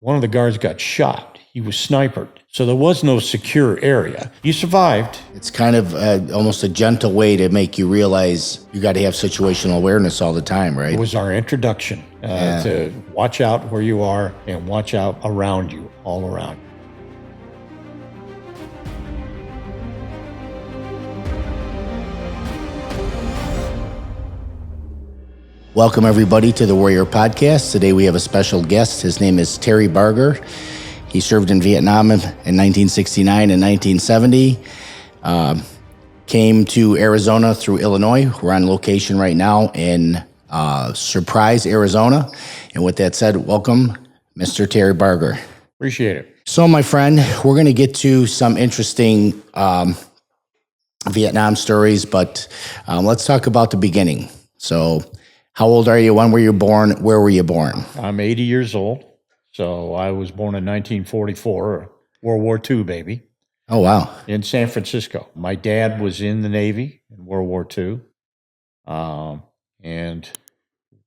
one of the guards got shot. He was sniped. So there was no secure area. He survived. It's kind of almost a gentle way to make you realize you got to have situational awareness all the time, right? It was our introduction to watch out where you are and watch out around you, all around you. Welcome, everybody, to the Warrior Podcast. Today we have a special guest. His name is Terry Barger. He served in Vietnam in 1969 and 1970. Came to Arizona through Illinois. We're on location right now in Surprise, Arizona. And with that said, welcome, Mr. Terry Barger. Appreciate it. So, my friend, we're going to get to some interesting Vietnam stories, but let's talk about the beginning. So, how old are you? When were you born? Where were you born? I'm 80 years old. So I was born in 1944, World War II baby. Oh, wow. In San Francisco. My dad was in the Navy in World War II. And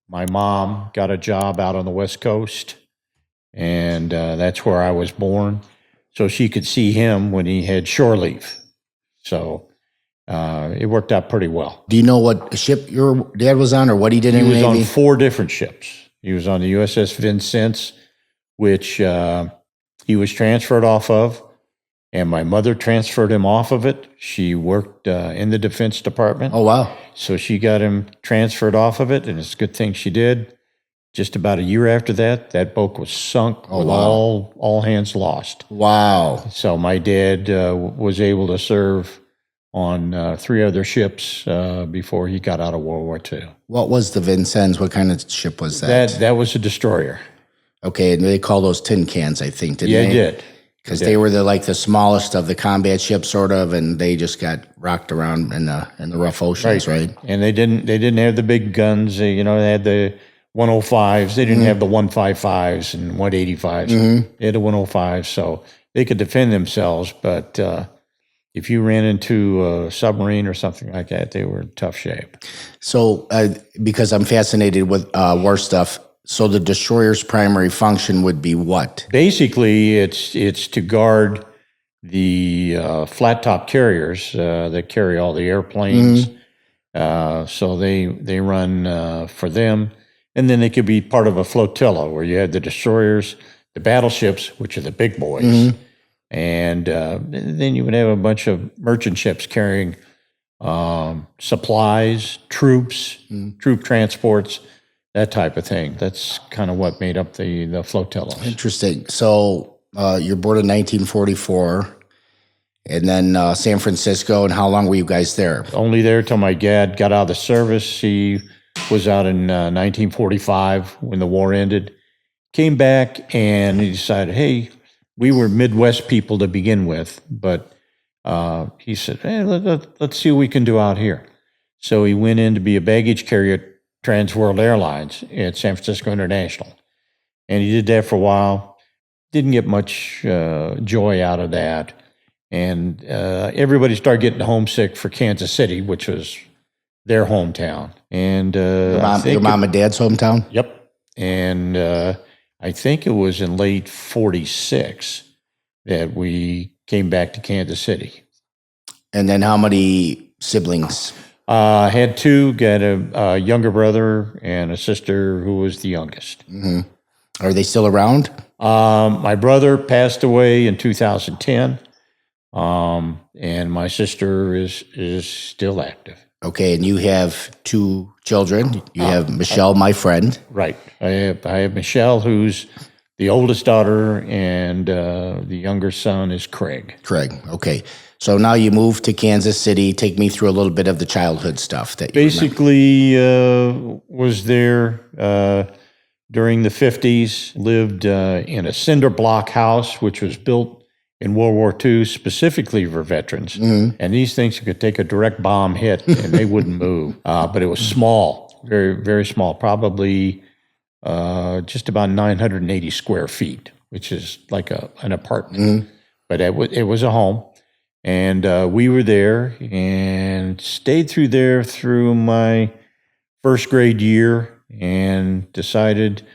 my mom got a job out on the West Coast. And that's where I was born. So she could see him when he had shore leave. So it worked out pretty well. Do you know what ship your dad was on or what he did in the Navy? He was on 4 different ships. He was on the USS Vincennes, which he was transferred off of, and my mother transferred him off of it. She worked in the Defense Department. Oh, wow. So she got him transferred off of it, and it's a good thing she did. Just about a year after that, that boat was sunk with all hands lost. Wow. So my dad was able to serve on 3 other ships before he got out of World War II. What was the Vincennes? What kind of ship was that? That was a destroyer. Okay, and they call those tin cans, I think, didn't they? Yeah, it did. Because they were the smallest of the combat ships, sort of, and they just got rocked around in the rough oceans, right? And they didn't have the big guns. They had the 105s. They didn't have the 155s and 185s. They had the 105s, so they could defend themselves. But if you ran into a submarine or something like that, they were in tough shape. So, because I'm fascinated with war stuff, so the destroyer's primary function would be what? Basically, it's to guard the flat top carriers that carry all the airplanes. So they run for them, and then they could be part of a flotilla where you had the destroyers, the battleships, which are the big boys. And then you would have a bunch of merchant ships carrying supplies, troops, troop transports, that type of thing. That's kind of what made up the flotillas. Interesting. So you're born in 1944, and then San Francisco, and how long were you guys there? Only there till my dad got out of the service. He was out in 1945 when the war ended. Came back and he decided, hey, we were Midwest people to begin with, but he said, hey, let's see what we can do out here. So he went in to be a baggage carrier at Trans World Airlines at San Francisco International. And he did that for a while. Didn't get much joy out of that. And everybody started getting homesick for Kansas City, which was their hometown. And your mom and dad's hometown? Yep. And I think it was in late 46 that we came back to Kansas City. And then how many siblings? I had 2, got a younger brother and a sister who was the youngest. Are they still around? My brother passed away in 2010, and my sister is still active. Okay, and you have 2 children. You have Michelle, my friend. Right. I have Michelle, who's the oldest daughter, and the younger son is Craig. Craig, okay. So now you moved to Kansas City. Take me through a little bit of the childhood stuff that you basically was there during the 50s, lived in a cinder block house, which was built in World War II specifically for veterans. And these things could take a direct bomb hit and they wouldn't move. But it was small, very, very small, probably just about 980 square feet, which is like an apartment. But it was a home. And we were there and stayed through my first grade year and decided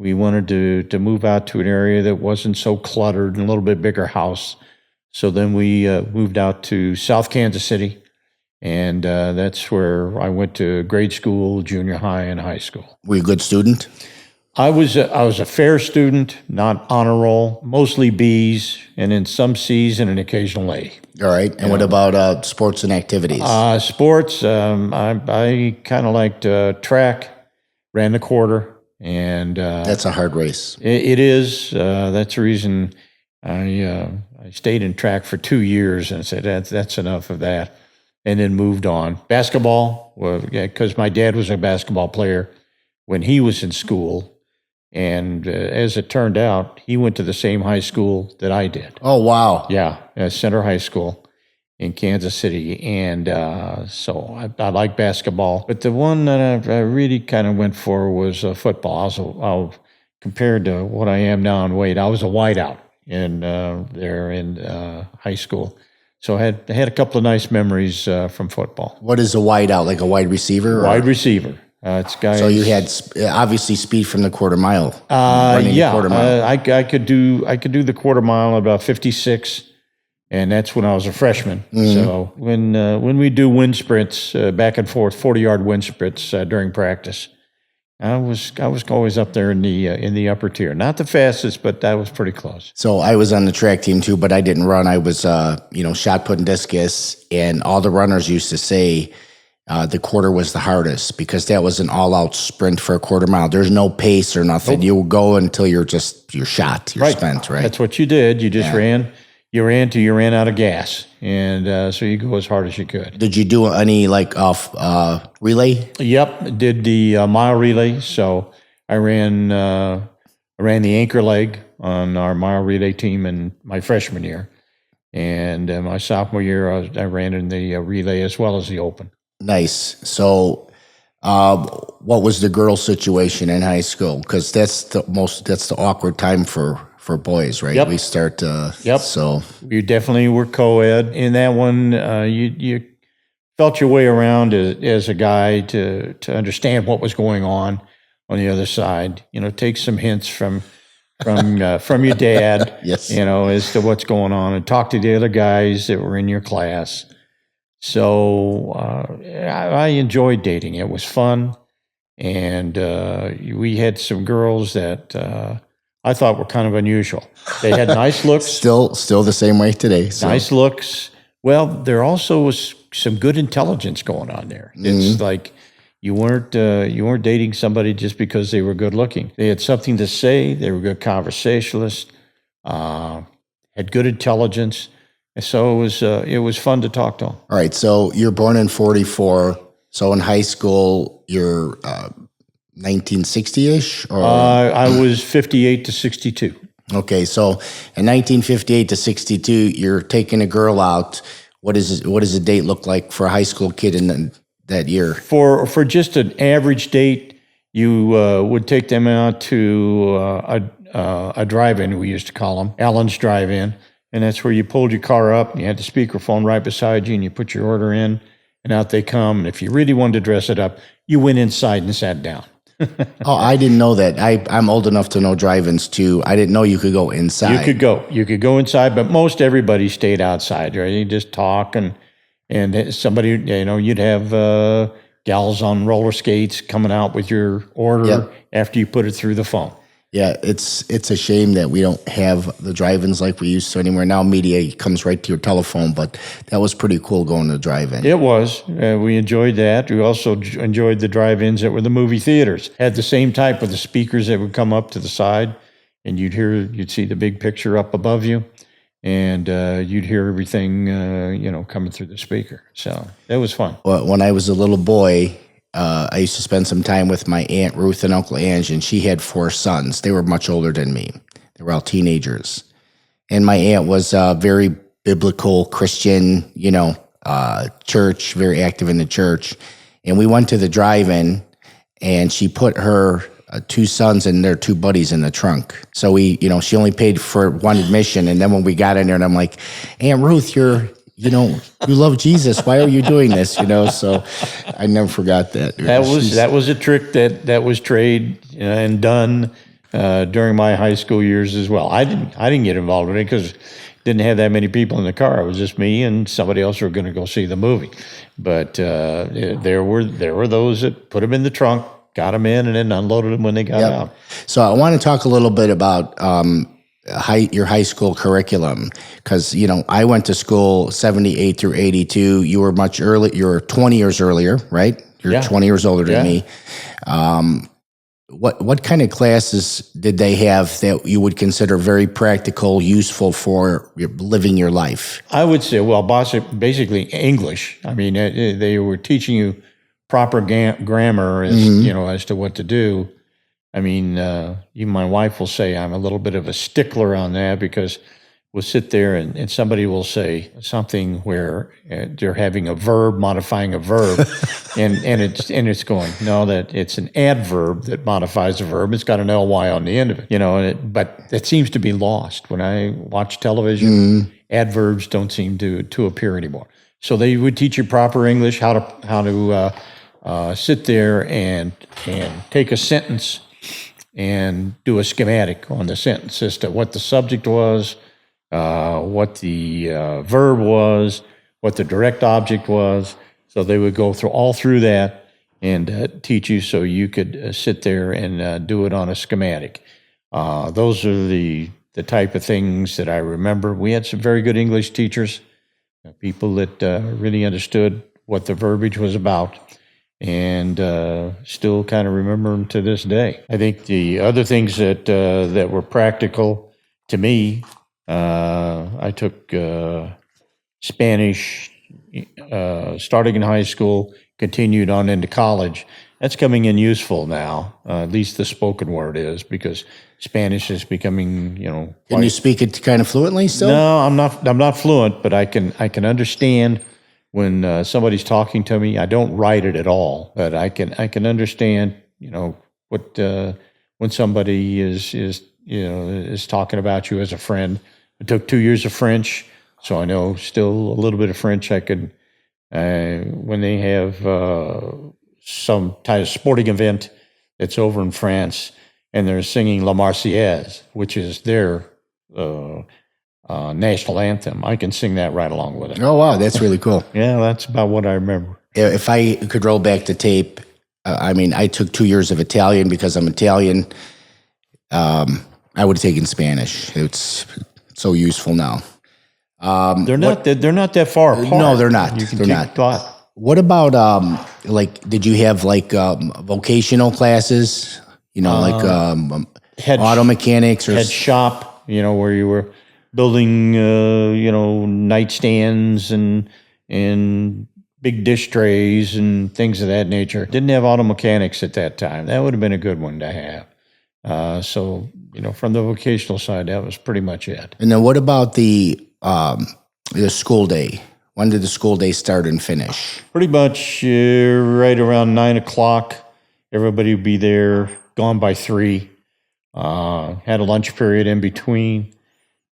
we wanted to move out to an area that wasn't so cluttered and a little bit bigger house. So then we moved out to South Kansas City, and that's where I went to grade school, junior high, and high school. Were you a good student? I was a fair student, not honor roll, mostly B's, and then some C's and an occasional A. All right. And what about sports and activities? Sports, I kind of liked track, ran the quarter, and That's a hard race. it is. That's the reason I stayed in track for 2 years and said that's enough of that, and then moved on. Basketball, well, because my dad was a basketball player when he was in school. And as it turned out, he went to the same high school that I did. Oh, wow. Yeah, Center High School in Kansas City. And so I like basketball. But the one that I really kind of went for was football. Compared to what I am now in weight, I was a wideout in high school. So I had a couple of nice memories from football. What is a wide out? Like a wide receiver? Wide receiver. It's guys. So you had obviously speed from the quarter mile. Running the quarter mile. I could do the quarter mile about 56, and that's when I was a freshman. Mm-hmm. So when we do wind sprints, back and forth, 40-yard wind sprints during practice, I was always up there in the upper tier. Not the fastest, but that was pretty close. So I was on the track team too, but I didn't run. I was shot put and discus, and all the runners used to say the quarter was the hardest because that was an all-out sprint for a quarter mile. There's no pace or nothing. Nope. You go until you're shot, you're spent, right? That's what you did. You just ran. You ran till you ran out of gas, and so you go as hard as you could. Did you do any relay? Yep, did the mile relay. So I ran the anchor leg on our mile relay team in my freshman year, and my sophomore year I ran in the relay as well as the open. Nice. So, what was the girl situation in high school? Because that's the awkward time for boys, right? Yep. We start. Yep. So you definitely were co-ed in that one. You felt your way around as a guy to understand what was going on the other side. Take some hints from your dad. Yes. As to what's going on, and talk to the other guys that were in your class. So I enjoyed dating. It was fun, and we had some girls that I thought were kind of unusual. They had nice looks. Still the same way today. So. Nice looks. Well, there also was some good intelligence going on there. It's like you weren't dating somebody just because they were good looking. They had something to say. They were good conversationalists. Had good intelligence. So it was fun to talk to them. All right. So you're born in 44. So in high school, you're 1960-ish? Or? I was 58 to 62. Okay. So in 1958 to 62, you're taking a girl out. What does a date look like for a high school kid in that year? For just an average date, you would take them out to a drive-in, we used to call them, Allen's Drive-In. And that's where you pulled your car up, and you had the speakerphone right beside you, and you put your order in, and out they come. And if you really wanted to dress it up, you went inside and sat down. Oh, I didn't know that. I'm old enough to know drive-ins too. I didn't know you could go inside. You could go inside, but most everybody stayed outside, right? You just talk, and somebody, you'd have gals on roller skates coming out with your order after you put it through the phone. Yeah, it's a shame that we don't have the drive-ins like we used to anymore. Now media comes right to your telephone, but that was pretty cool going to the drive-in. It was. We enjoyed that. We also enjoyed the drive-ins that were the movie theaters. Had the same type of the speakers that would come up to the side, and you'd see the big picture up above you, and you'd hear everything, coming through the speaker. So that was fun. Well, when I was a little boy, I used to spend some time with my Aunt Ruth and Uncle Ange, and she had 4 sons. They were much older than me. They were all teenagers. And my aunt was very biblical, Christian, church, very active in the church. And we went to the drive-in, and she put her 2 sons and their 2 buddies in the trunk. So she only paid for one admission. And then when we got in there, and I'm like, Aunt Ruth, you love Jesus. Why are you doing this? So I never forgot that. That was a trick that was tried and done during my high school years as well. I didn't get involved in it because didn't have that many people in the car. It was just me and somebody else who were going to go see the movie. But there were those that put them in the trunk, got them in, and then unloaded them when they got out. So I want to talk a little bit about your high school curriculum, because I went to school 78 through 82. You were much early. You were 20 years earlier, right? You're 20 years older than me. What kind of classes did they have that you would consider very practical, useful for living your life? I would say, well, basically English. I mean, they were teaching you proper grammar as to what to do. I mean, even my wife will say I'm a little bit of a stickler on that, because we'll sit there and somebody will say something where they're having a verb modifying a verb, and it's going, no, that it's an adverb that modifies a verb. It's got an ly on the end of it, but that seems to be lost when I watch television. Adverbs don't seem to appear anymore. So they would teach you proper English, how to sit there and take a sentence and do a schematic on the sentence as to what the subject was, what the verb was, what the direct object was. So they would go through that and teach you so you could sit there and do it on a schematic. Those are the type of things that I remember. We had some very good English teachers, people that really understood what the verbiage was about, and still kind of remember them to this day. I think the other things that were practical to me, I took Spanish starting in high school, continued on into college. That's coming in useful now, at least the spoken word is, because Spanish is becoming, Can you speak it kind of fluently still? No, I'm not fluent, but I can understand when somebody's talking to me. I don't write it at all, but I can understand, what when somebody is talking about you as a friend. I took 2 years of French, so I know still a little bit of French. I could, when they have some type of sporting event that's over in France, and they're singing La Marseillaise, which is their national anthem. I can sing that right along with it. Oh, wow. That's really cool. Yeah, that's about what I remember. If I could roll back the tape, I took 2 years of Italian because I'm Italian. I would have taken Spanish. It's so useful now. They're not that far apart. No, they're not. They're not. What about did you have vocational classes? Auto mechanics or head shop? Where you were building nightstands and big dish trays and things of that nature. Didn't have auto mechanics at that time. That would have been a good one to have. So from the vocational side, that was pretty much it. And then what about the school day? When did the school day start and finish? Pretty much right around 9 o'clock. Everybody would be there, gone by 3. Had a lunch period in between.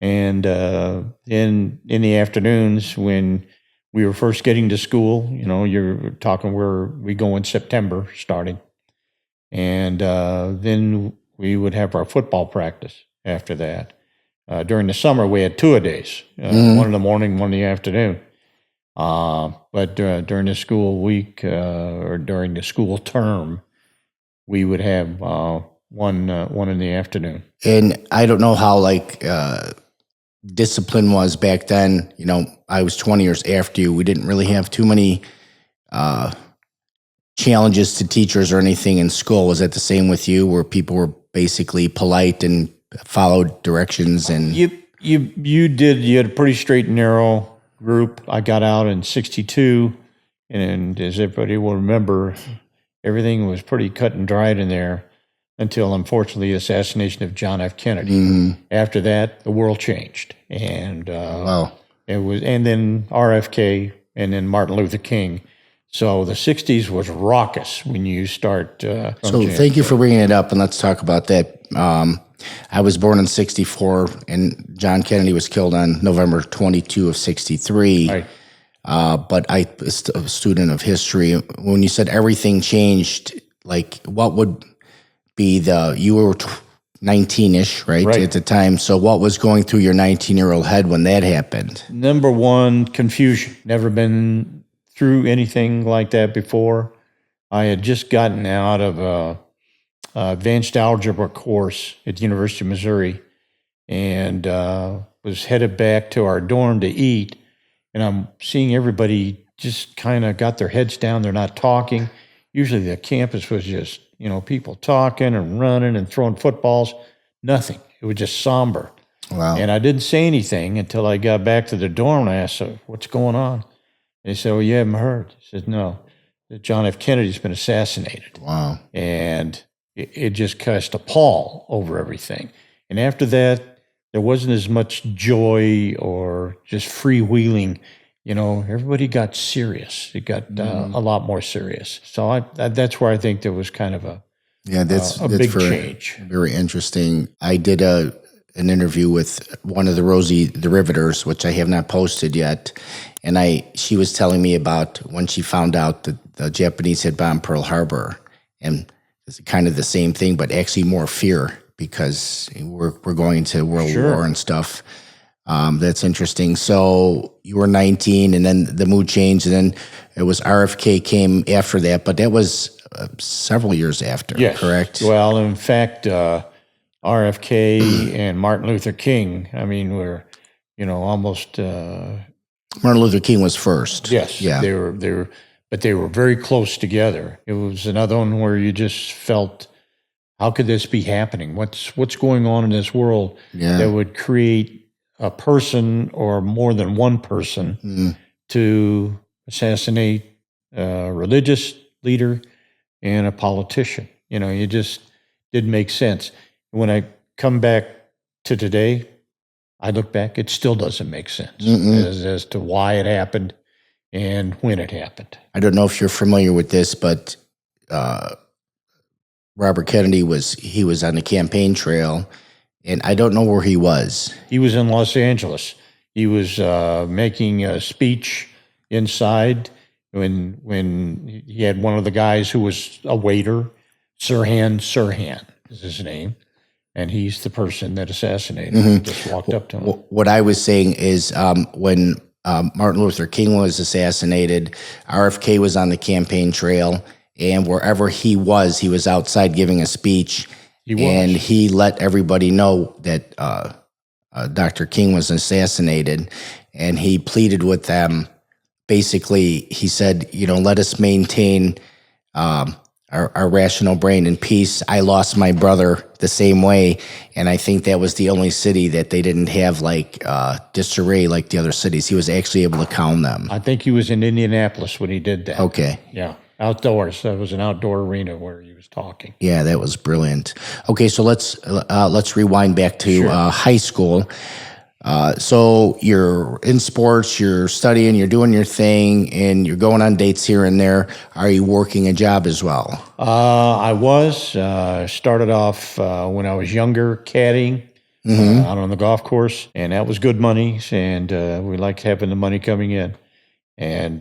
And in the afternoons, when we were first getting to school, you're talking where we go in September starting. And then we would have our football practice after that. During the summer, we had 2-a-days, one in the morning, one in the afternoon. But during the school week or during the school term, we would have one in the afternoon. And I don't know how discipline was back then. I was 20 years after you. We didn't really have too many challenges to teachers or anything in school. Was that the same with you, where people were basically polite and followed directions? And you had a pretty straight and narrow group. I got out in 1962, and as everybody will remember, everything was pretty cut and dried in there until, unfortunately, the assassination of John F. Kennedy. Mm-hmm. After that, the world changed, and and then RFK, and then Martin Luther King. So the 60s was raucous when you start. So thank you for bringing it up, and let's talk about that. I was born in 1964, and John Kennedy was killed on November 22 of 1963. Right. But I'm a student of history. When you said everything changed, what would be you were 19-ish, right, Right. at the time. So what was going through your 19-year-old head when that happened? Number one, confusion. Never been through anything like that before. I had just gotten out of a advanced algebra course at the University of Missouri, and was headed back to our dorm to eat. And I'm seeing everybody just kind of got their heads down. They're not talking. Usually the campus was just, people talking and running and throwing footballs. Nothing. It was just somber. Wow. And I didn't say anything until I got back to the dorm and I asked, what's going on? And they said, well, you haven't heard. I said, no, that John F. Kennedy's been assassinated. Wow. And it just cast a pall over everything. And after that, there wasn't as much joy or just freewheeling. Everybody got serious. It got a lot more serious. So that's where I think there was kind of a big change. Very interesting. I did an interview with one of the Rosie the Riveters, which I have not posted yet, and she was telling me about when she found out that the Japanese had bombed Pearl Harbor, and it's kind of the same thing, but actually more fear because we're going to World War and stuff. That's interesting. So you were 19, and then the mood changed, and then it was RFK came after that, but that was several years after, correct? Well, in fact, RFK and Martin Luther King, were, almost. Martin Luther King was first. Yes. Yeah. They were, but they were very close together. It was another one where you just felt, how could this be happening? What's going on in this world that would create a person or more than one person to assassinate a religious leader and a politician? You just didn't make sense. When I come back to today, I look back, it still doesn't make sense as to why it happened and when it happened. I don't know if you're familiar with this, but Robert Kennedy was on the campaign trail, and I don't know where he was. He was in Los Angeles. He was making a speech inside when he had one of the guys who was a waiter, Sirhan is his name, and he's the person that assassinated him. Just walked up to him. What I was saying is when Martin Luther King was assassinated, RFK was on the campaign trail, and wherever he was outside giving a speech. And he let everybody know that Dr. King was assassinated, and he pleaded with them. Basically, he said, let us maintain our rational brain in peace. I lost my brother the same way, and I think that was the only city that they didn't have disarray like the other cities. He was actually able to calm them. I think he was in Indianapolis when he did that. Okay. Yeah. Outdoors. That was an outdoor arena where he was talking. Yeah, that was brilliant. Okay, so let's rewind back to high school. So you're in sports, you're studying, you're doing your thing, and you're going on dates here and there. Are you working a job as well? I was. Started off when I was younger, caddying out on the golf course, and that was good money, and we liked having the money coming in. And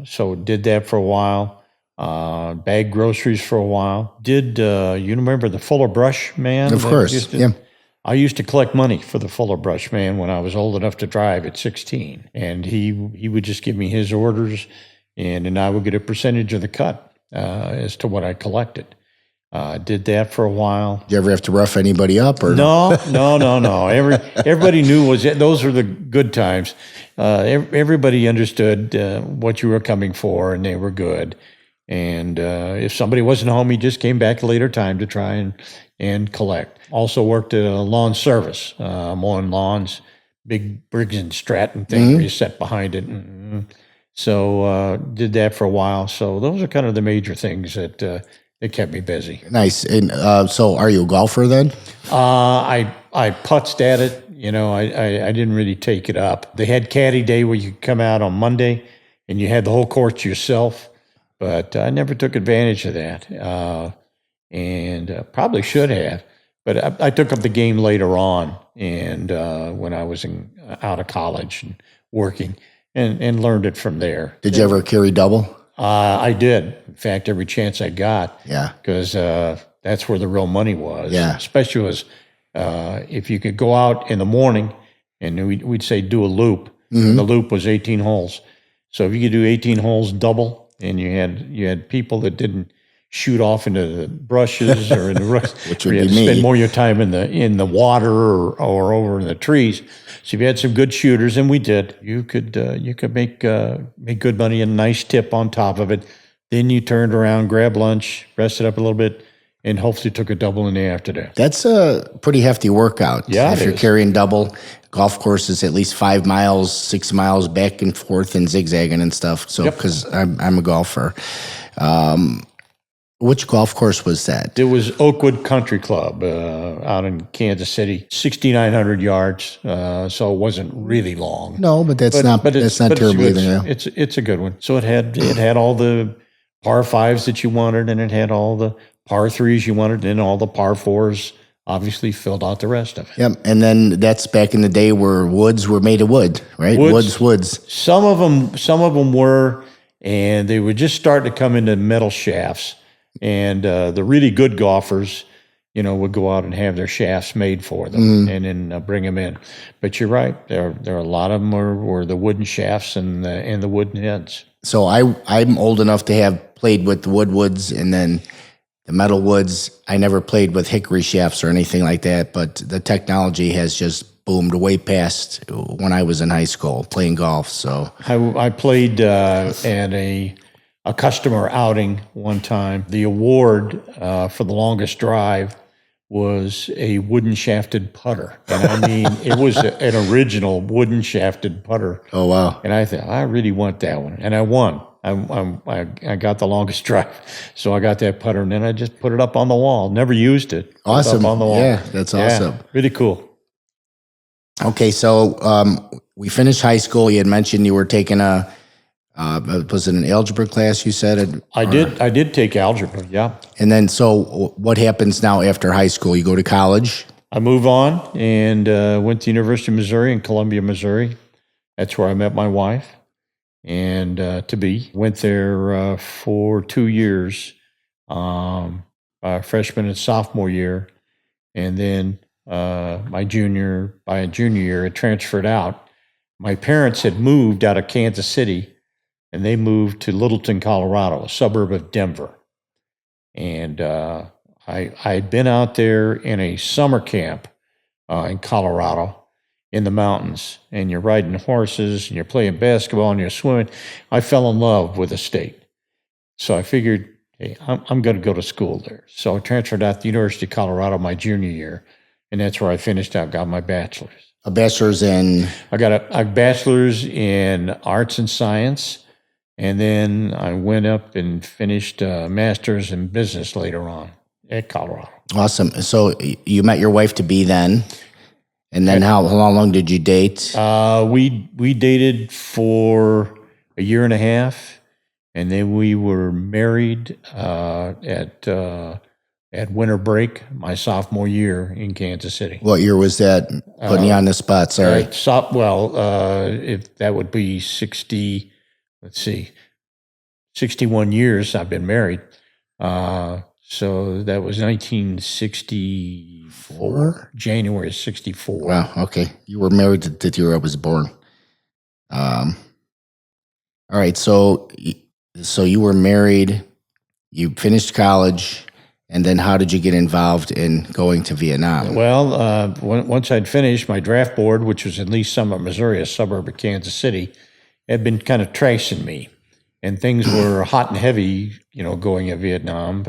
so did that for a while. Bagged groceries for a while. Did you remember the Fuller Brush Man? Of course, yeah. I used to collect money for the Fuller Brush Man when I was old enough to drive at 16. And he would just give me his orders, and I would get a percentage of the cut as to what I collected. Did that for a while. Did you ever have to rough anybody up? Or No. Everybody knew those were the good times. Everybody understood what you were coming for, and they were good. And if somebody wasn't home, he just came back a later time to try and collect. Also worked at a lawn service, mowing lawns, big Briggs and Stratton thing where you sat behind it. So did that for a while. So those are kind of the major things that kept me busy. Nice. And so are you a golfer then? I putzed at it. I didn't really take it up. They had caddy day where you could come out on Monday and you had the whole course yourself. But I never took advantage of that, and probably should have. But I took up the game later on, and when I was out of college and working, and learned it from there. Did you ever carry double? I did. In fact, every chance I got. Yeah. Because that's where the real money was. Yeah. Especially was if you could go out in the morning and we'd say do a loop. And the loop was 18 holes. So if you could do 18 holes double, and you had people that didn't shoot off into the brushes or in the rooks, Which or would you had be to spend me. more of your time in the water or over in the trees. So if you had some good shooters, and we did, you could make good money and a nice tip on top of it. Then you turned around, grabbed lunch, rested up a little bit, and hopefully took a double in the afternoon. That's a pretty hefty workout. Yeah, if it you're is. carrying double, golf course is at least 5 miles, 6 miles back and forth and zigzagging and stuff. So, Yep. because I'm a golfer. Which golf course was that? It was Oakwood Country Club out in Kansas City, 6,900 yards. So it wasn't really long. No, but that's not terribly it's, either. it's a good one. So it had all the par fives that you wanted, and it had all the par threes you wanted, and all the par fours obviously filled out the rest of it. Yep. And then that's back in the day where woods were made of wood, right? Woods. Some of them were, and they were just starting to come into metal shafts. And the really good golfers, would go out and have their shafts made for them and then bring them in. But you're right. There are a lot of them were the wooden shafts and the wooden heads. So I'm old enough to have played with the woods, and then the metal woods. I never played with hickory shafts or anything like that, but the technology has just boomed way past when I was in high school playing golf. So I played at a customer outing one time. The award for the longest drive was a wooden shafted putter. And I mean, it was an original wooden shafted putter. Oh, wow. And I thought, I really want that one. And I won. I got the longest drive. So I got that putter, and then I just put it up on the wall. Never used it. Awesome. Put it up on the wall. Yeah, that's awesome. Really cool. Okay, so we finished high school. You had mentioned you were taking was it an algebra class you said? I did take algebra, yeah. And then, so what happens now after high school? You go to college? I move on and went to University of Missouri in Columbia, Missouri. That's where I met my wife and went there for 2 years, freshman and sophomore year. And then by junior year, I transferred out. My parents had moved out of Kansas City, and they moved to Littleton, Colorado, a suburb of Denver. And I'd been out there in a summer camp in Colorado in the mountains, and you're riding horses, and you're playing basketball, and you're swimming. I fell in love with the state. So I figured, hey, I'm going to go to school there. So I transferred out to the University of Colorado my junior year, and that's where I finished out, got my bachelor's. A bachelor's in? I got a bachelor's in arts and science. And then I went up and finished a master's in business later on at Colorado. Awesome. So you met your wife to be then, and then how long did you date? We dated for a year and a half, and then we were married at winter break my sophomore year in Kansas City. What year was that? Putting you on the spot. Sorry. If that would be 60. Let's see, 61 years I've been married. So that was 1964, January of 64. Wow, okay. You were married the year I was born. All right, so you were married, you finished college, and then how did you get involved in going to Vietnam? Well, once I'd finished, my draft board, which was in Lee's Summit, Missouri, a suburb of Kansas City, had been kind of tracing me, and things were hot and heavy, going to Vietnam.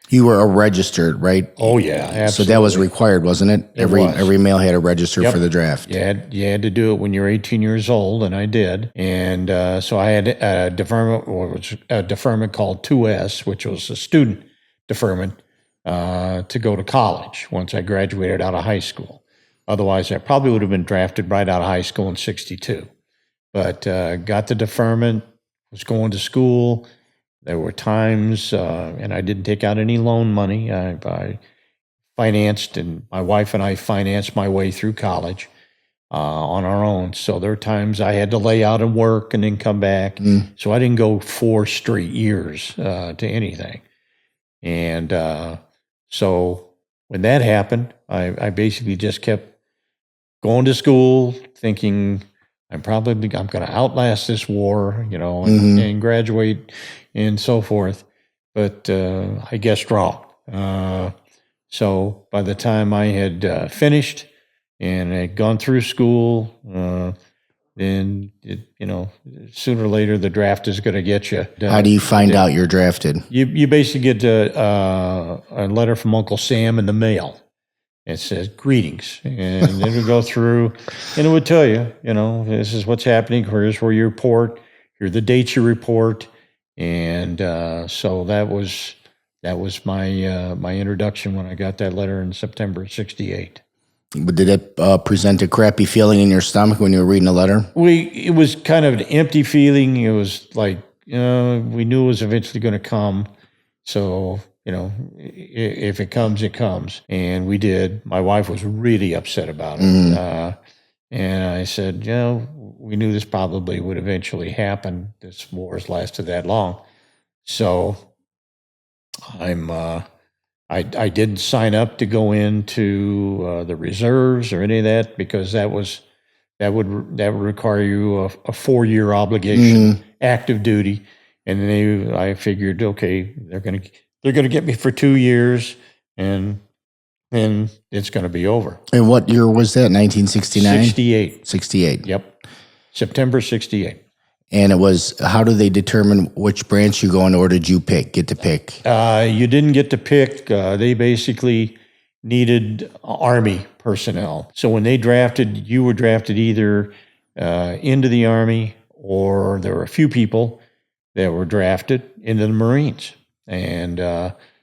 You were a registered, right? Oh yeah, absolutely. So that was required, wasn't it? Every male had to register for the draft. You had to do it when you're 18 years old, and I did. And so I had a deferment called 2S, which was a student deferment to go to college once I graduated out of high school. Otherwise, I probably would have been drafted right out of high school in 62. But got the deferment, was going to school. There were times, and I didn't take out any loan money. I financed, and my wife and I financed my way through college on our own. So there were times I had to lay out and work and then come back. So I didn't go 4 straight years to anything. And So when that happened, I basically just kept going to school, thinking I'm going to outlast this war, and graduate and so forth. But I guessed wrong. So by the time I had finished and had gone through school, then sooner or later the draft is going to get you. How do you find out you're drafted? You basically get a letter from Uncle Sam in the mail. It says greetings, and it would go through, and it would tell you, this is what's happening. Here's where you report. Here are the dates you report, and so that was my introduction when I got that letter in September of '68. Did it present a crappy feeling in your stomach when you were reading the letter? It was kind of an empty feeling. It was like we knew it was eventually going to come, so. If it comes, it comes. And we did. My wife was really upset about it. And I said, we knew this probably would eventually happen. This war has lasted that long. So I didn't sign up to go into the reserves or any of that because that would require you a 4-year obligation, active duty. And I figured, okay, they're going to get me for 2 years, and then it's going to be over. And what year was that? 1969? 68. 68. Yep. September 68. And it was, how do they determine which branch you go in, or did you get to pick? You didn't get to pick. They basically needed Army personnel. So when they drafted, you were drafted either into the Army, or there were a few people that were drafted into the Marines. And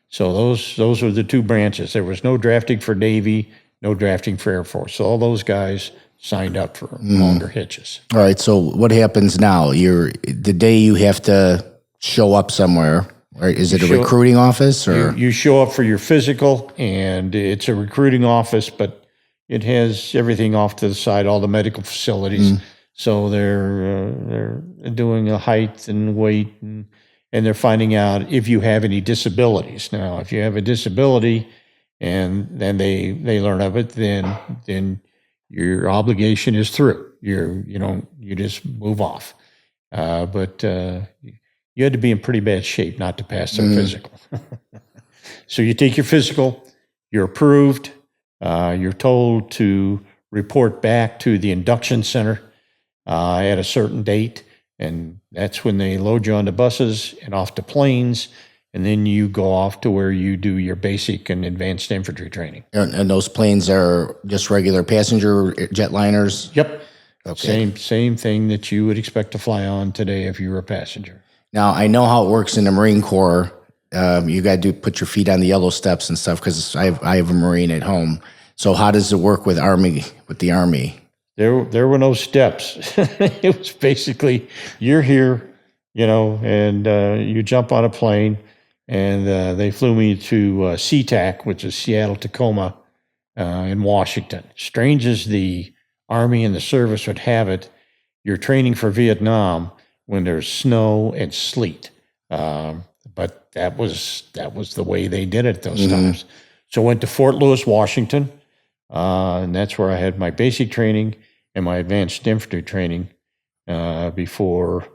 so those were the two branches. There was no drafting for Navy, no drafting for Air Force. So all those guys signed up for longer hitches. All right. So what happens now? The day you have to show up somewhere, right? Is it a recruiting office, or you show up for your physical, and it's a recruiting office, but it has everything off to the side, all the medical facilities. So they're doing a height and weight, and they're finding out if you have any disabilities. Now, if you have a disability, and then they learn of it, then your obligation is through. You just move off. But you had to be in pretty bad shape not to pass their physical. So you take your physical, you're approved, you're told to report back to the induction center at a certain date, and that's when they load you onto buses and off to planes, and then you go off to where you do your basic and advanced infantry training. And those planes are just regular passenger jetliners? Yep. Okay. Same thing that you would expect to fly on today if you were a passenger. Now, I know how it works in the Marine Corps. You got to put your feet on the yellow steps and stuff, because I have a Marine at home. So how does it work with the Army? There were no steps. It was basically, you're here, and you jump on a plane, and they flew me to SeaTac, which is Seattle-Tacoma in Washington. Strange as the Army and the service would have it, you're training for Vietnam when there's snow and sleet. But that was the way they did it those times. So I went to Fort Lewis, Washington, and that's where I had my basic training and my advanced infantry training before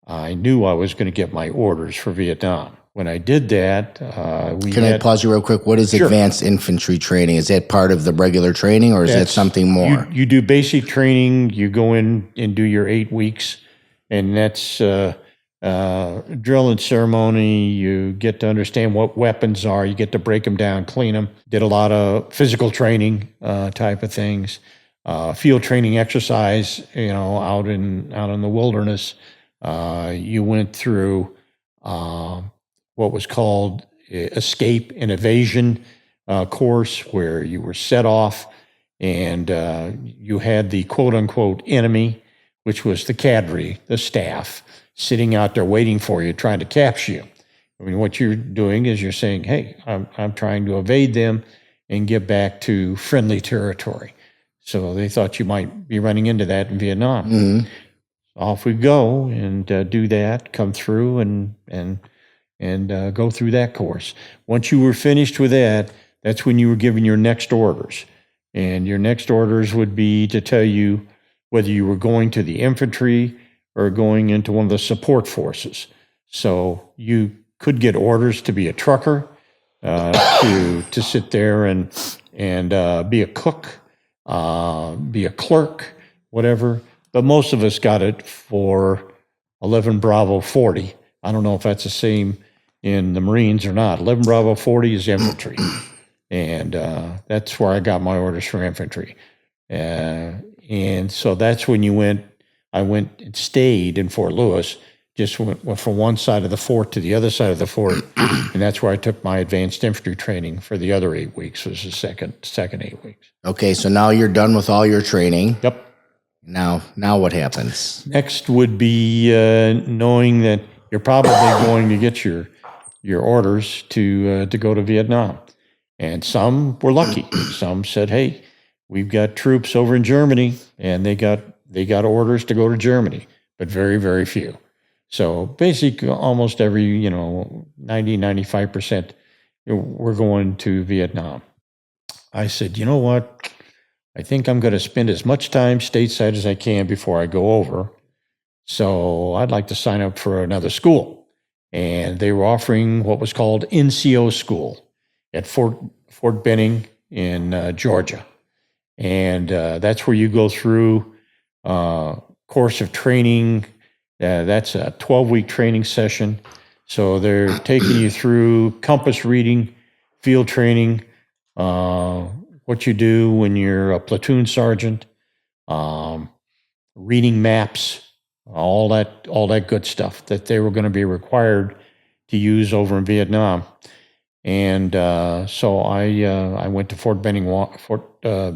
I knew I was going to get my orders for Vietnam. When I did that, Can I pause you real quick? What is advanced infantry training? Is that part of the regular training, or is that something more? You do basic training. You go in and do your 8 weeks, and that's drill and ceremony. You get to understand what weapons are. You get to break them down, clean them. Did a lot of physical training type of things. Field training exercise, out in the wilderness. You went through what was called escape and evasion course, where you were set off, and you had the quote unquote enemy, which was the cadre, the staff, sitting out there waiting for you, trying to capture you. I mean, what you're doing is you're saying, "Hey, I'm trying to evade them and get back to friendly territory." So they thought you might be running into that in Vietnam. Off we go and do that, come through and and go through that course. Once you were finished with that, that's when you were given your next orders. And your next orders would be to tell you whether you were going to the infantry or going into one of the support forces. So you could get orders to be a trucker, to sit there and be a cook, be a clerk, whatever. But most of us got it for 11 Bravo 40. I don't know if that's the same in the Marines or not. 11 Bravo 40 is infantry. And that's where I got my orders for infantry. And so that's when I went and stayed in Fort Lewis, just went from one side of the fort to the other side of the fort. And that's where I took my advanced infantry training for the other 8 weeks, was the second 8 weeks. Okay, so now you're done with all your training. Yep. Now what happens? Next would be knowing that you're probably going to get your orders to go to Vietnam. And some were lucky. Some said, "Hey, we've got troops over in Germany," and they got orders to go to Germany, but very, very few. So basically, almost every 90-95% were going to Vietnam. I said, "You know what? I think I'm going to spend as much time stateside as I can before I go over. So I'd like to sign up for another school." And they were offering what was called NCO school at Fort Benning in Georgia. And that's where you go through a course of training. That's a 12-week training session. So they're taking you through compass reading, field training, what you do when you're a platoon sergeant, reading maps, all that good stuff that they were going to be required to use over in Vietnam. And so I went to Fort Benning, Washington,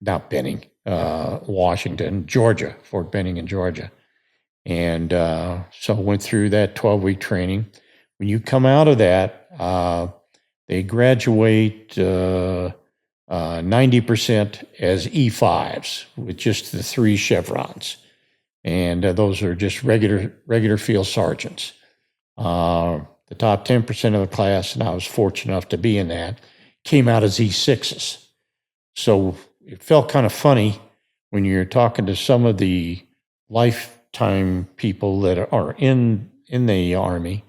not Benning, Washington, Georgia, Fort Benning in Georgia. And so I went through that 12-week training. When you come out of that, they graduate 90% as E5s with just the 3 chevrons. And those are just regular field sergeants. The top 10% of the class, and I was fortunate enough to be in that, came out as E6s. So it felt kind of funny when you're talking to some of the lifetime people that are in the Army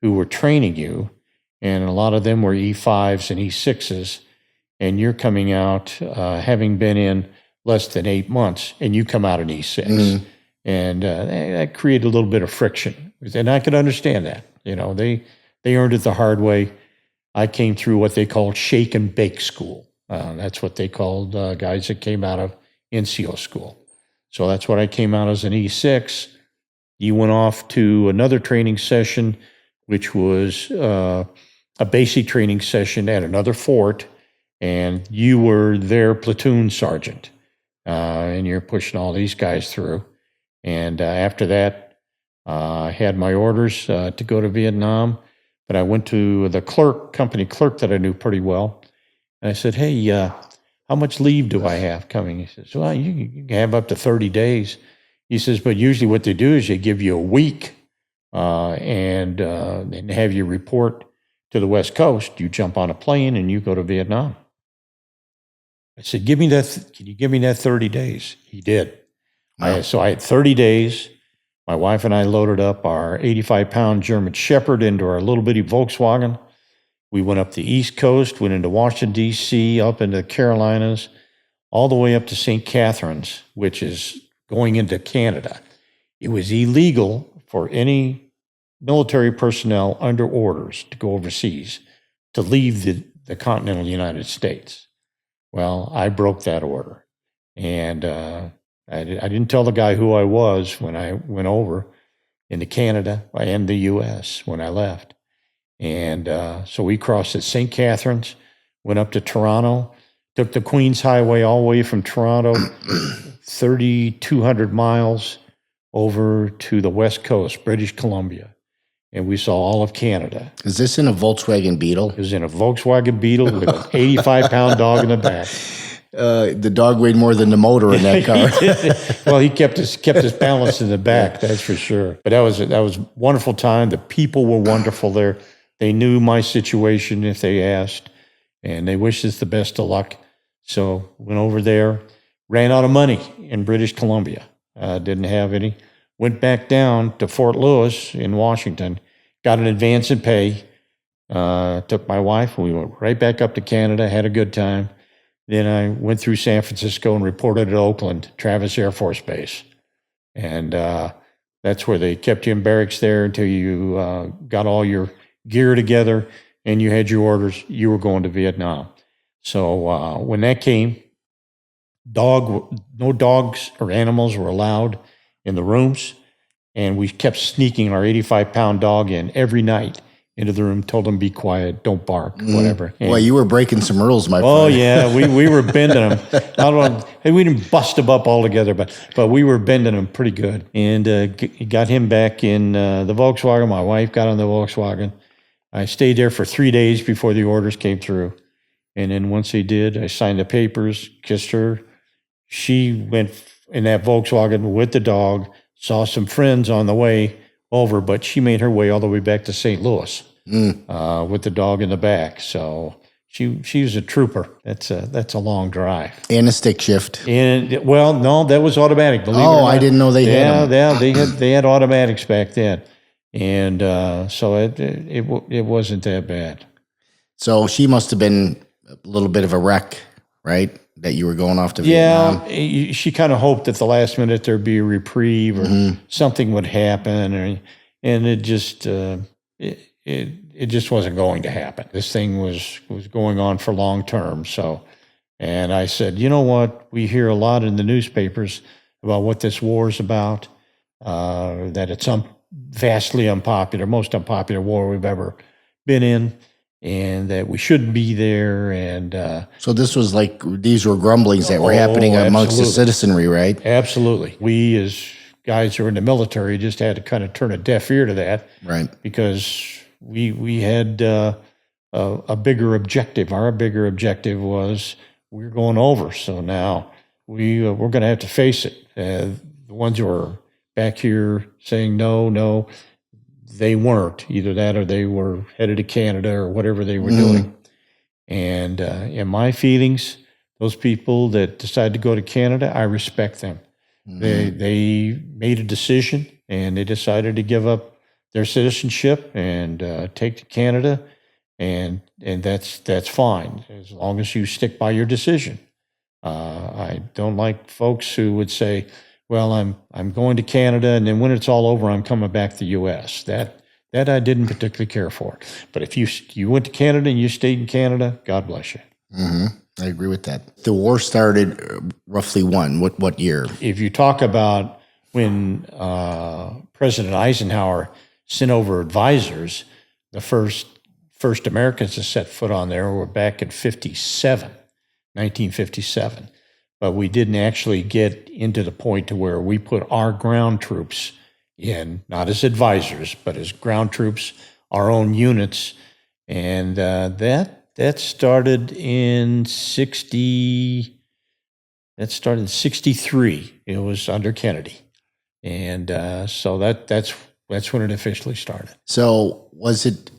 who were training you, and a lot of them were E5s and E6s, and you're coming out having been in less than 8 months, and you come out an E6. Mm-hmm. And that created a little bit of friction. And I could understand that. They earned it the hard way. I came through what they called shake and bake school. That's what they called guys that came out of NCO school. So that's what I came out as an E6. You went off to another training session, which was a basic training session at another fort, and you were their platoon sergeant, and you're pushing all these guys through. And after that, I had my orders to go to Vietnam, but I went to the company clerk that I knew pretty well. And I said, "Hey, how much leave do I have coming?" He says, "Well, you can have up to 30 days. He says, "But usually what they do is they give you a week and have you report to the West Coast. You jump on a plane and you go to Vietnam." I said, "Give me that. Can you give me that 30 days?" He did. Wow. So I had 30 days. My wife and I loaded up our 85-pound German Shepherd into our little bitty Volkswagen. We went up the East Coast, went into Washington, D.C., up into the Carolinas, all the way up to St. Catharines, which is going into Canada. It was illegal for any military personnel under orders to go overseas to leave the continental United States. Well, I broke that order. And I didn't tell the guy who I was when I went over into Canada and the U.S. when I left. And so we crossed at St. Catharines, went up to Toronto, took the Queens Highway all the way from Toronto, 3,200 miles over to the West Coast, British Columbia. And we saw all of Canada. Is this in a Volkswagen Beetle? It was in a Volkswagen Beetle with an 85-pound dog in the back. The dog weighed more than the motor in that car. Well, he kept his balance in the back, that's for sure. But that was a wonderful time. The people were wonderful there. They knew my situation if they asked, and they wished us the best of luck. So went over there, ran out of money in British Columbia. Didn't have any. Went back down to Fort Lewis in Washington, got an advance in pay. Took my wife, and we went right back up to Canada, had a good time. Then I went through San Francisco and reported at Oakland, Travis Air Force Base. And that's where they kept you in barracks there until you got all your gear together and you had your orders. You were going to Vietnam. So when that came, no dogs or animals were allowed in the rooms. And we kept sneaking our 85-pound dog in every night into the room, told them be quiet, don't bark, whatever. Well, you were breaking some rules, my friend. Oh yeah, we were bending them. We didn't bust them up altogether, but we were bending them pretty good. And got him back in the Volkswagen. My wife got on the Volkswagen. I stayed there for 3 days before the orders came through. And then once they did, I signed the papers, kissed her. She went in that Volkswagen with the dog, saw some friends on the way over, but she made her way all the way back to St. Louis with the dog in the back. So she was a trooper. That's a long drive. And a stick shift. And well, no, that was automatic. Believe it or not. I didn't know they had them. Yeah, they had automatics back then, and so it wasn't that bad. So she must have been a little bit of a wreck, right? That you were going off to Vietnam. Yeah, she kind of hoped at the last minute there'd be a reprieve or something would happen, and it just it just wasn't going to happen. This thing was going on for long term. So, and I said, you know what? We hear a lot in the newspapers about what this war is about. That it's vastly unpopular, most unpopular war we've ever been in. And that we shouldn't be there. And so this was like, these were grumblings that were happening amongst the citizenry, right? Absolutely. We as guys who are in the military just had to kind of turn a deaf ear to that. Right. Because we had a bigger objective. Our bigger objective was we're going over. So now we're going to have to face it. The ones who are back here saying no, they weren't. Either that or they were headed to Canada or whatever they were doing. And in my feelings, those people that decided to go to Canada, I respect them. They made a decision and they decided to give up their citizenship and take to Canada, and that's fine as long as you stick by your decision. I don't like folks who would say, well, I'm going to Canada, and then when it's all over, I'm coming back to the U.S. That I didn't particularly care for. But if you went to Canada and you stayed in Canada, God bless you. I agree with that. The war started roughly what year? If you talk about when President Eisenhower sent over advisors, the first Americans to set foot on there were back in 1957. But we didn't actually get into the point to where we put our ground troops in, not as advisors, but as ground troops, our own units. And that started in 63. It was under Kennedy. And so that's when it officially started. So was it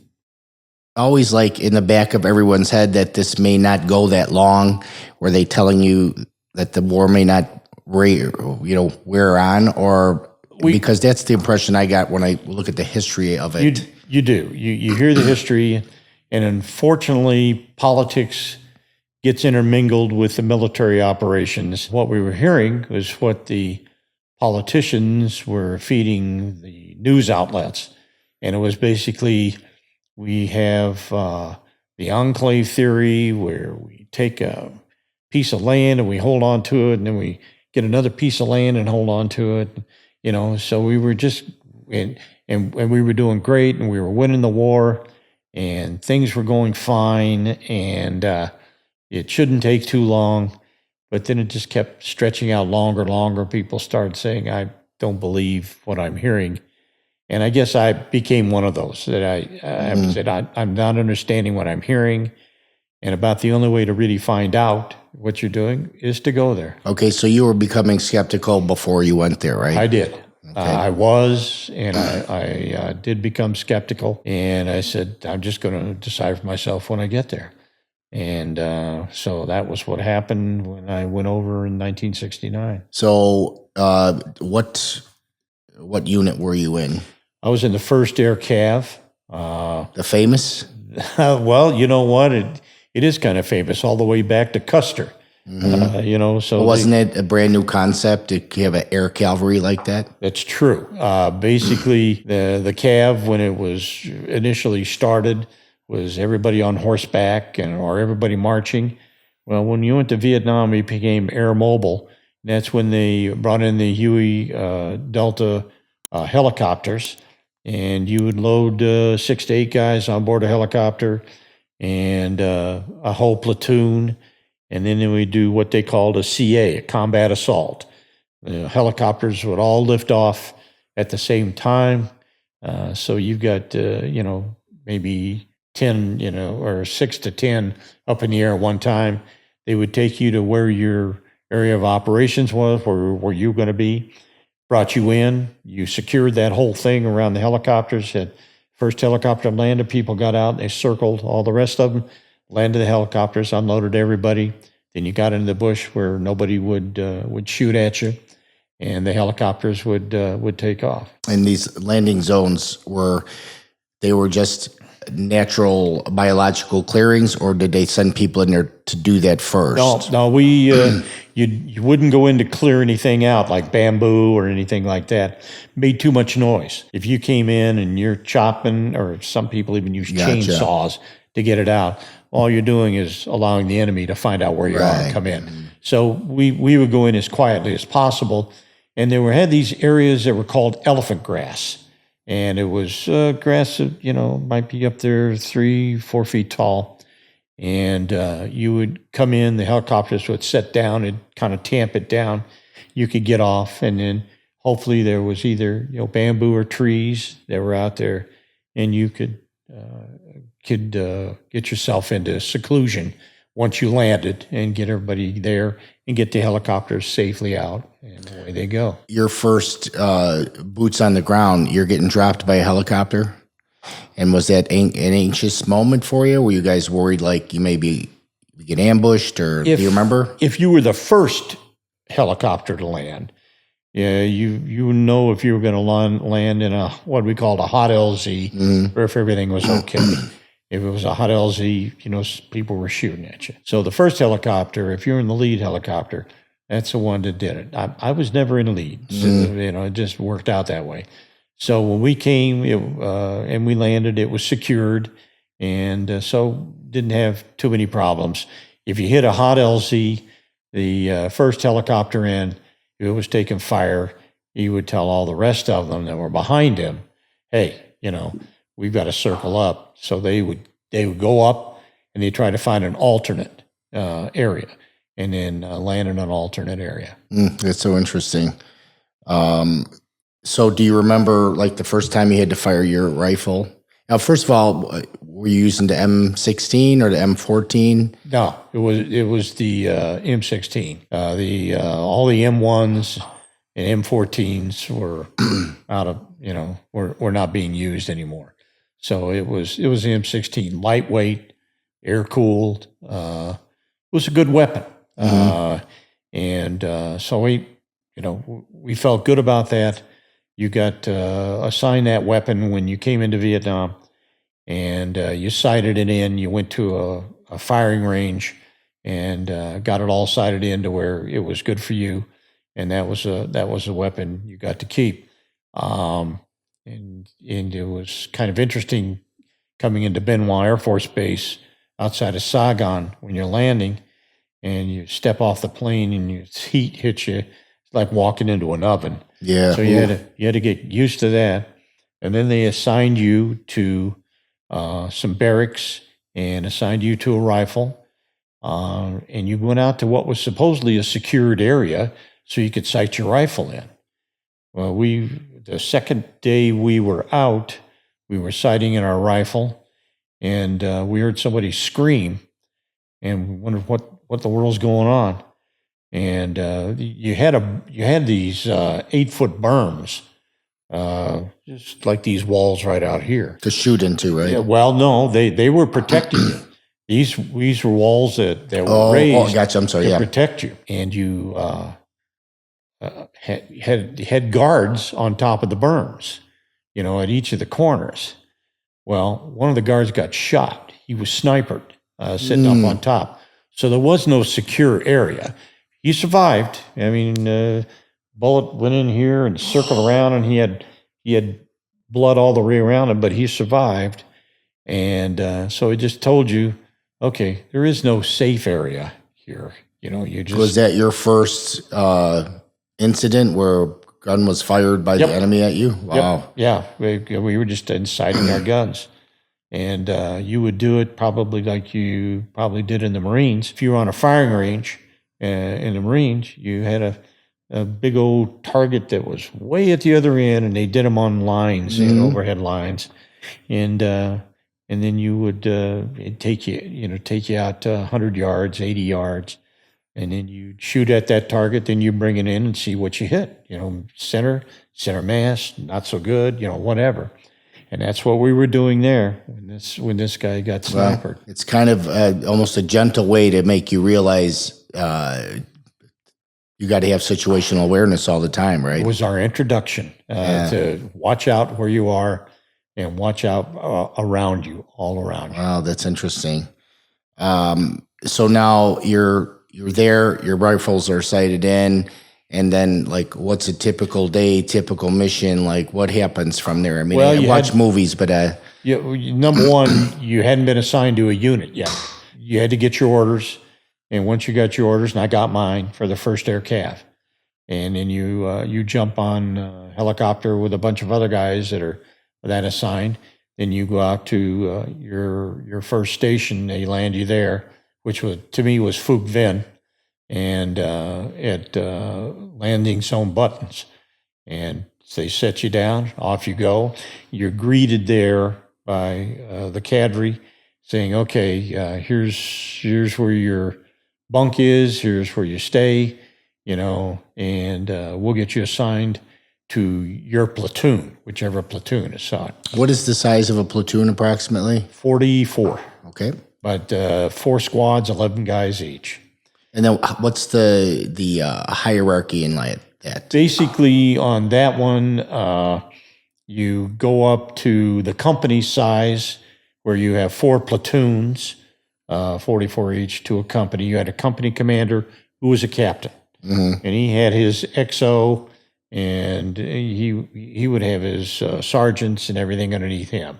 always like in the back of everyone's head that this may not go that long? Were they telling you that the war may not wear on, or because that's the impression I got when I look at the history of it. You do. You hear the history, and unfortunately, politics gets intermingled with the military operations. What we were hearing was what the politicians were feeding the news outlets, and it was basically we have the enclave theory where we take a piece of land and we hold on to it, and then we get another piece of land and hold on to it. So we were just, and we were doing great, and we were winning the war, and things were going fine, and it shouldn't take too long. But then it just kept stretching out longer. People started saying, I don't believe what I'm hearing. And I guess I became one of those that I said, I'm not understanding what I'm hearing. And about the only way to really find out what you're doing is to go there. Okay, so you were becoming skeptical before you went there, right? I did. I was, and I did become skeptical. And I said, I'm just going to decide for myself when I get there. And so that was what happened when I went over in 1969. So what unit were you in? I was in the 1st Air Cav. The famous? Well, you know what? It is kind of famous all the way back to Custer. So wasn't it a brand new concept to have an air cavalry like that? That's true. Basically, the Cav, when it was initially started, was everybody on horseback or everybody marching. Well, when you went to Vietnam, it became air mobile. And that's when they brought in the Huey Delta helicopters, and you would load 6 to 8 guys on board a helicopter and a whole platoon. And then we do what they called a CA, a combat assault. The helicopters would all lift off at the same time. So you've got, maybe 10, or 6 to 10 up in the air at one time. They would take you to where your area of operations was, where you were going to be, brought you in. You secured that whole thing around the helicopters. Had first helicopter landed, people got out, they circled all the rest of them, landed the helicopters, unloaded everybody. Then you got into the bush where nobody would shoot at you, and the helicopters would take off. And these landing zones were just natural biological clearings, or did they send people in there to do that first? No, we you wouldn't go in to clear anything out like bamboo or anything like that. Made too much noise. If you came in and you're chopping, or some people even use chainsaws to get it out, all you're doing is allowing the enemy to find out where you are and come in. So we would go in as quietly as possible, and had these areas that were called elephant grass. And it was grass that, might be up there 3-4 feet tall. And you would come in, the helicopters would set down and kind of tamp it down. You could get off, and then hopefully there was either, bamboo or trees that were out there, and you could get yourself into seclusion once you landed and get everybody there and get the helicopters safely out, and away they go. Your first boots on the ground, you're getting dropped by a helicopter. And was that an anxious moment for you? Were you guys worried like you maybe get ambushed, or do you remember? If you were the first helicopter to land, you know if you were going to land in what we called a hot LZ, or if everything was okay. If it was a hot LZ, people were shooting at you. So the first helicopter, if you're in the lead helicopter, that's the one that did it. I was never in the lead. So, it just worked out that way. So when we came and we landed, it was secured, and so didn't have too many problems. If you hit a hot LZ, the first helicopter in, if it was taking fire, he would tell all the rest of them that were behind him, hey, we've got to circle up. So they would go up, and they try to find an alternate area, and then land in an alternate area. That's so interesting. So do you remember like the first time you had to fire your rifle? Now, first of all, were you using the M16 or the M14? No, it was the M16. All the M1s and M14s were out of were not being used anymore. So it was the M16, lightweight, air cooled. It was a good weapon, and so we felt good about that. You got assigned that weapon when you came into Vietnam, and you sighted it in. You went to a firing range and got it all sighted in to where it was good for you, and that was a weapon you got to keep. And it was kind of interesting coming into Benoit Air Force Base outside of Saigon when you're landing, and you step off the plane and heat hits you. It's like walking into an oven. Yeah. So you had to get used to that, and then they assigned you to some barracks and assigned you to a rifle, and you went out to what was supposedly a secured area so you could sight your rifle in. Well, the second day we were out, we were sighting in our rifle, and we heard somebody scream, and we wondered what the world's going on? And you had these 8-foot berms, just like these walls right out here to shoot into, right? Yeah, well, no, they were protecting you. These were walls that were Oh, raised gotcha. I'm sorry. to Yeah. protect you, and you had guards on top of the berms, at each of the corners. Well, one of the guards got shot. He was sniped, sitting up on top. So there was no secure area. He survived. I mean, bullet went in here and circled around, and he had blood all the way around him, but he survived. And so it just told you, okay, there is no safe area here. You just Was that your first incident where a gun was fired by the enemy at you? Wow. Yep. Yeah, we were just inciting our guns. And you would do it probably like you probably did in the Marines. If you were on a firing range in the Marines, you had a big old target that was way at the other end, and they did them on lines, and overhead lines, and then you would it'd take you out 100 yards, 80 yards, and then you'd shoot at that target. Then you bring it in and see what you hit. Center mass, not so good. Whatever. And that's what we were doing there when this guy got sniped. Well, it's kind of almost a gentle way to make you realize you got to have situational awareness all the time, right? It was our introduction to watch out where you are and watch out around you, all around you. Wow, that's interesting. So now you're there, your rifles are sighted in. And then, like, what's a typical day, typical mission? Like, what happens from there? I mean, I watch movies, but number one, you hadn't been assigned to a unit yet. You had to get your orders, and once you got your orders, and I got mine for the first air cav, and then you jump on a helicopter with a bunch of other guys that are assigned. Then you go out to your first station. They land you there, which was to me was Phuc Vinh. And at landing zone buttons, and they set you down. Off you go. You're greeted there by the cadre, saying, "Okay, here's where your bunk is. Here's where you stay. And we'll get you assigned to your platoon, whichever platoon is assigned." What is the size of a platoon approximately? 44. Okay, but 4 squads, 11 guys each. And then what's the hierarchy in like that? Basically, on that one, you go up to the company size where you have 4 platoons, 44 each to a company. You had a company commander who was a captain, and he had his XO, and he would have his sergeants and everything underneath him.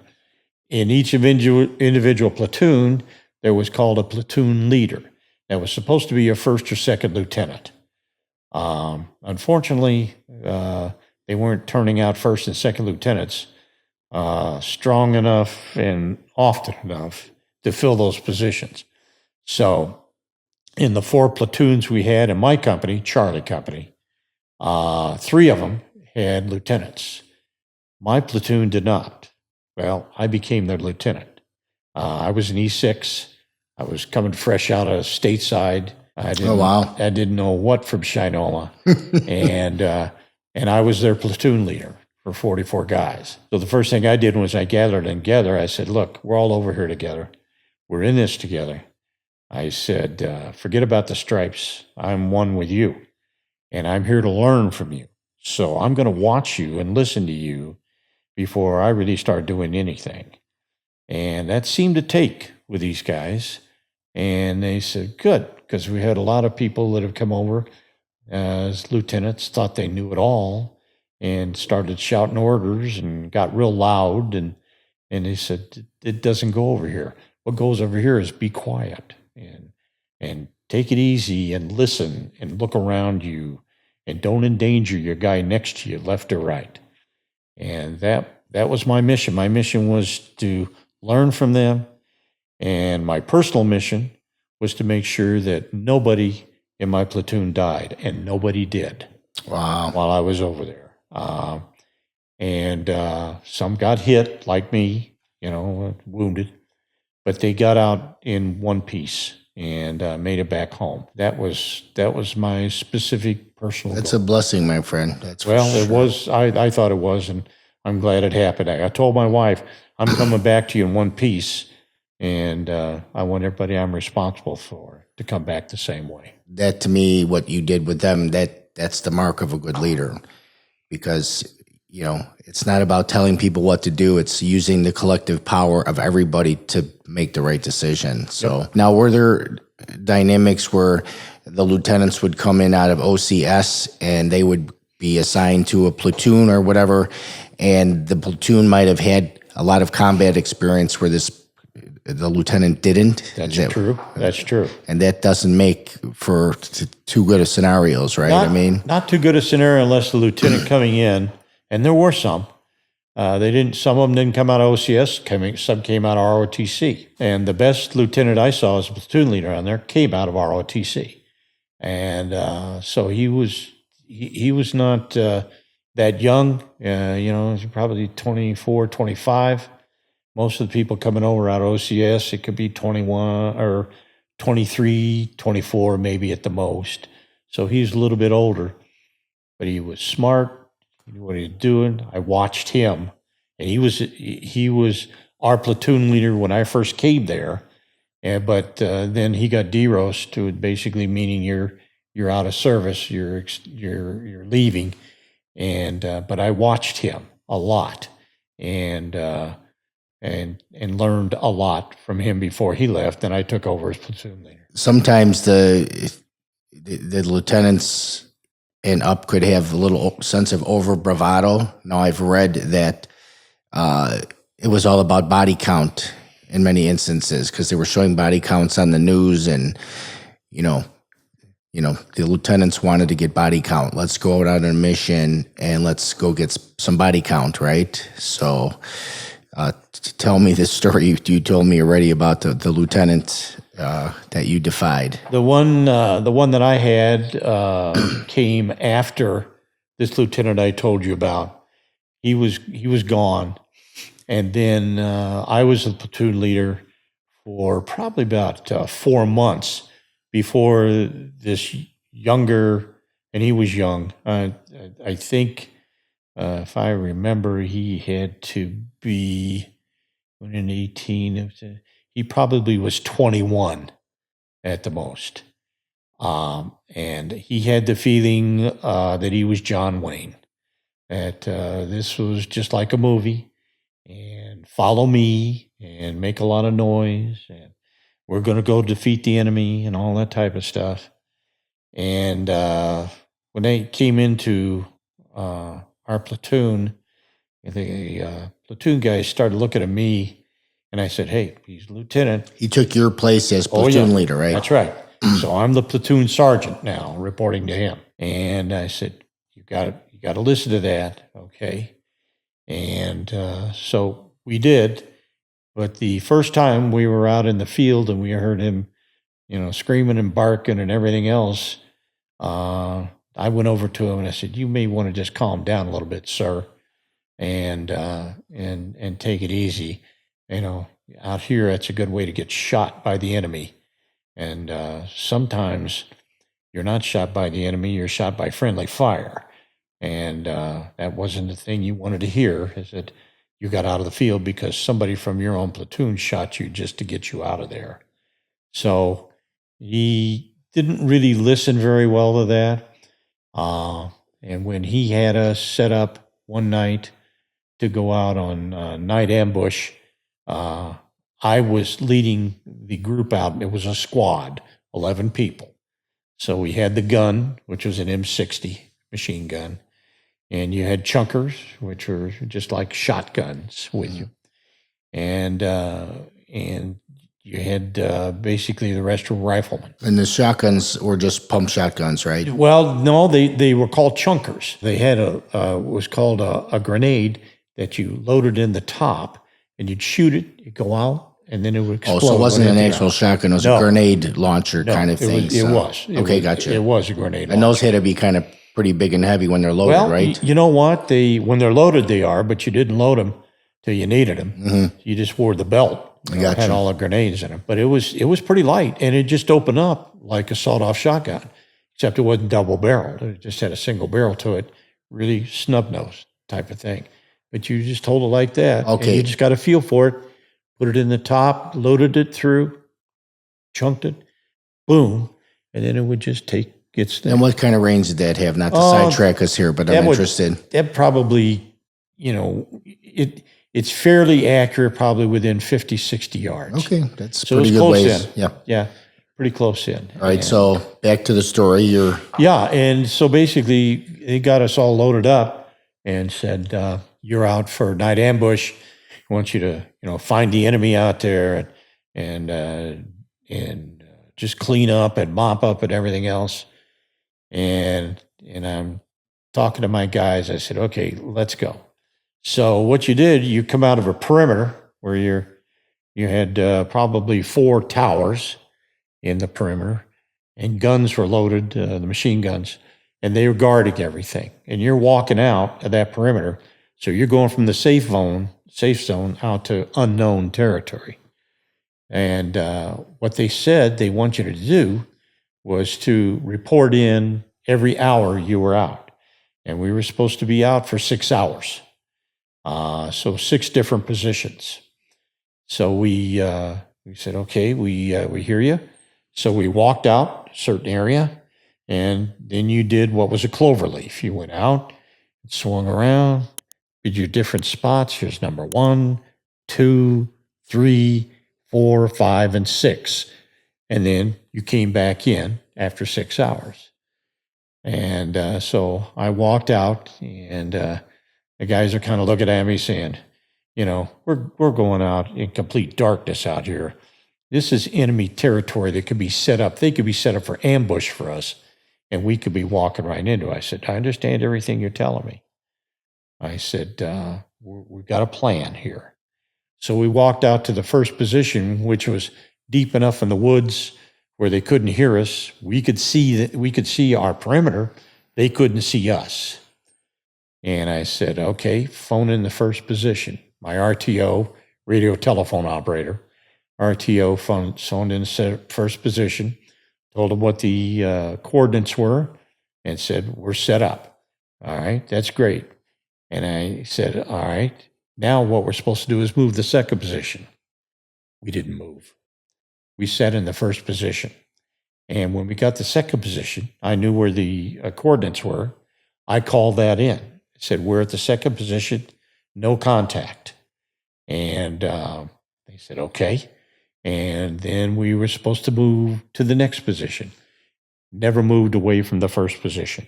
In each individual platoon, there was called a platoon leader. That was supposed to be a first or second lieutenant. Unfortunately, they weren't turning out first and second lieutenants strong enough and often enough to fill those positions. So in the 4 platoons we had in my company, Charlie Company, 3 of them had lieutenants. My platoon did not. Well, I became their lieutenant. I was an E6. I was coming fresh out of stateside. I didn't know what from Shinola, and I was their platoon leader for 44 guys. So the first thing I did was I gathered them together. I said, "Look, we're all over here together. We're in this together." I said, "Forget about the stripes. I'm one with you, and I'm here to learn from you. So I'm going to watch you and listen to you before I really start doing anything." And that seemed to take with these guys. And they said, "Good," because we had a lot of people that have come over as lieutenants, thought they knew it all, and started shouting orders and got real loud. And they said, "It doesn't go over here. What goes over here is be quiet and take it easy and listen and look around you and don't endanger your guy next to you, left or right." And that was my mission. My mission was to learn from them. And my personal mission was to make sure that nobody in my platoon died, and nobody did. Wow. While I was over there. And some got hit, like me, wounded, but they got out in one piece. and made it back home. That was my specific personal That's goal. a blessing, my friend. That's for Well, it sure. was. I thought it was, and I'm glad it happened. I told my wife, I'm coming back to you in one piece, and I want everybody I'm responsible for to come back the same way. That to me, what you did with them, that's the mark of a good leader, because it's not about telling people what to do. It's using the collective power of everybody to make the right decision. So now, were there dynamics where the lieutenants would come in out of OCS and they would be assigned to a platoon or whatever, and the platoon might have had a lot of combat experience where the lieutenant didn't? That's true. That's true. And that doesn't make for too good of scenarios, right? Not too good a scenario unless the lieutenant coming in, and there were some. Some of them didn't come out of OCS. Some came out of ROTC. And the best lieutenant I saw as a platoon leader on there came out of ROTC. And so he was not that young. He's probably 24, 25. Most of the people coming over out of OCS, it could be 21 or 23, 24, maybe at the most. So he's a little bit older, but he was smart. He knew what he was doing. I watched him, and he was our platoon leader when I first came there. But then he got DEROS, to basically meaning you're out of service, you're leaving, and but I watched him a lot, and learned a lot from him before he left, and I took over as platoon leader. Sometimes the lieutenants and up could have a little sense of over bravado. Now, I've read that it was all about body count in many instances, because they were showing body counts on the news, and the lieutenants wanted to get body count. Let's go out on a mission and let's go get some body count, right? So tell me this story you told me already about the lieutenant that you defied. The one that I had came after this lieutenant I told you about. He was gone, and then I was the platoon leader for probably about 4 months before this younger, and he was young. I think if I remember, he had to be in 18. He probably was 21 at the most. And he had the feeling that he was John Wayne, that this was just like a movie, and follow me and make a lot of noise, and we're going to go defeat the enemy and all that type of stuff. And when they came into our platoon, the platoon guys started looking at me, and I said, "Hey, he's lieutenant." He took your place as platoon leader, right? That's right. So I'm the platoon sergeant now, reporting to him. And I said, "You got to listen to that, okay?" And so we did. But the first time we were out in the field and we heard him, screaming and barking and everything else, I went over to him and I said, "You may want to just calm down a little bit, sir, and take it easy. Out here, that's a good way to get shot by the enemy. And sometimes you're not shot by the enemy, you're shot by friendly fire. And that wasn't the thing you wanted to hear, is that you got out of the field because somebody from your own platoon shot you just to get you out of there." So he didn't really listen very well to that. And when he had us set up one night to go out on night ambush, I was leading the group out, and it was a squad, 11 people. So we had the gun, which was an M60 machine gun, and you had chunkers, which were just like shotguns with you, and you had basically the rest were riflemen. And the shotguns were just pump shotguns, right? Well, no, they were called chunkers. They had was called a grenade that you loaded in the top, and you'd shoot it, it'd go out, and then it would explode. Oh, so it wasn't an actual shotgun, it was a grenade launcher kind of thing. It was. Gotcha. It was a grenade launcher. And those had to be kind of pretty big and heavy when they're loaded, right? You know what? When they're loaded, they are, but you didn't load them till you needed them. Mm-hmm. You just wore the belt, I It got had you. all the grenades in it, but it was pretty light, and it just opened up like a sawed-off shotgun, except it wasn't double-barreled. It just had a single barrel to it, really snub-nosed type of thing. But you just hold it like that, and Okay. you just got a feel for it. Put it in the top, loaded it through, chunked it, boom, and then it would just take its thing. And what kind of range did that have? Not to Uh, sidetrack us here, but that I'm would- interested. That probably, it's fairly accurate, probably within 50, 60 yards. Okay, that's So it was pretty good close ways. in. Yeah. Yeah, pretty close in. All right, And- so back to the story. yeah, and so basically they got us all loaded up and said, "You're out for night ambush. I want you to, find the enemy out there and just clean up and mop up and everything else." And I'm talking to my guys. I said, "Okay, let's go." So what you did, you come out of a perimeter where you had probably 4 towers in the perimeter, and guns were loaded, the machine guns, and they were guarding everything. And you're walking out of that perimeter, so you're going from the safe zone out to unknown territory. And what they said they want you to do was to report in every hour you were out. And we were supposed to be out for 6 hours. So 6 different positions. So we said, okay, we hear you. So we walked out a certain area, and then you did what was a clover leaf. You went out, swung around, did your different spots. Here's number 1, 2, 3, 4, 5, and 6. And then you came back in after 6 hours. And so I walked out, and the guys are kind of looking at me saying, we're going out in complete darkness out here. This is enemy territory that could be set up. They could be set up for ambush for us, and we could be walking right into it. I said, I understand everything you're telling me. I said, we've got a plan here. So we walked out to the first position, which was deep enough in the woods where they couldn't hear us. We could see our perimeter. They couldn't see us. And I said, okay, phone in the first position. My RTO, radio telephone operator, RTO phoned in the first position, told him what the coordinates were, and said, we're set up. All right, that's great. And I said, all right, now what we're supposed to do is move the second position. We didn't move. We sat in the first position. And when we got the second position, I knew where the coordinates were. I called that in. I said, we're at the second position, no contact. And they said, okay. And then we were supposed to move to the next position. Never moved away from the first position.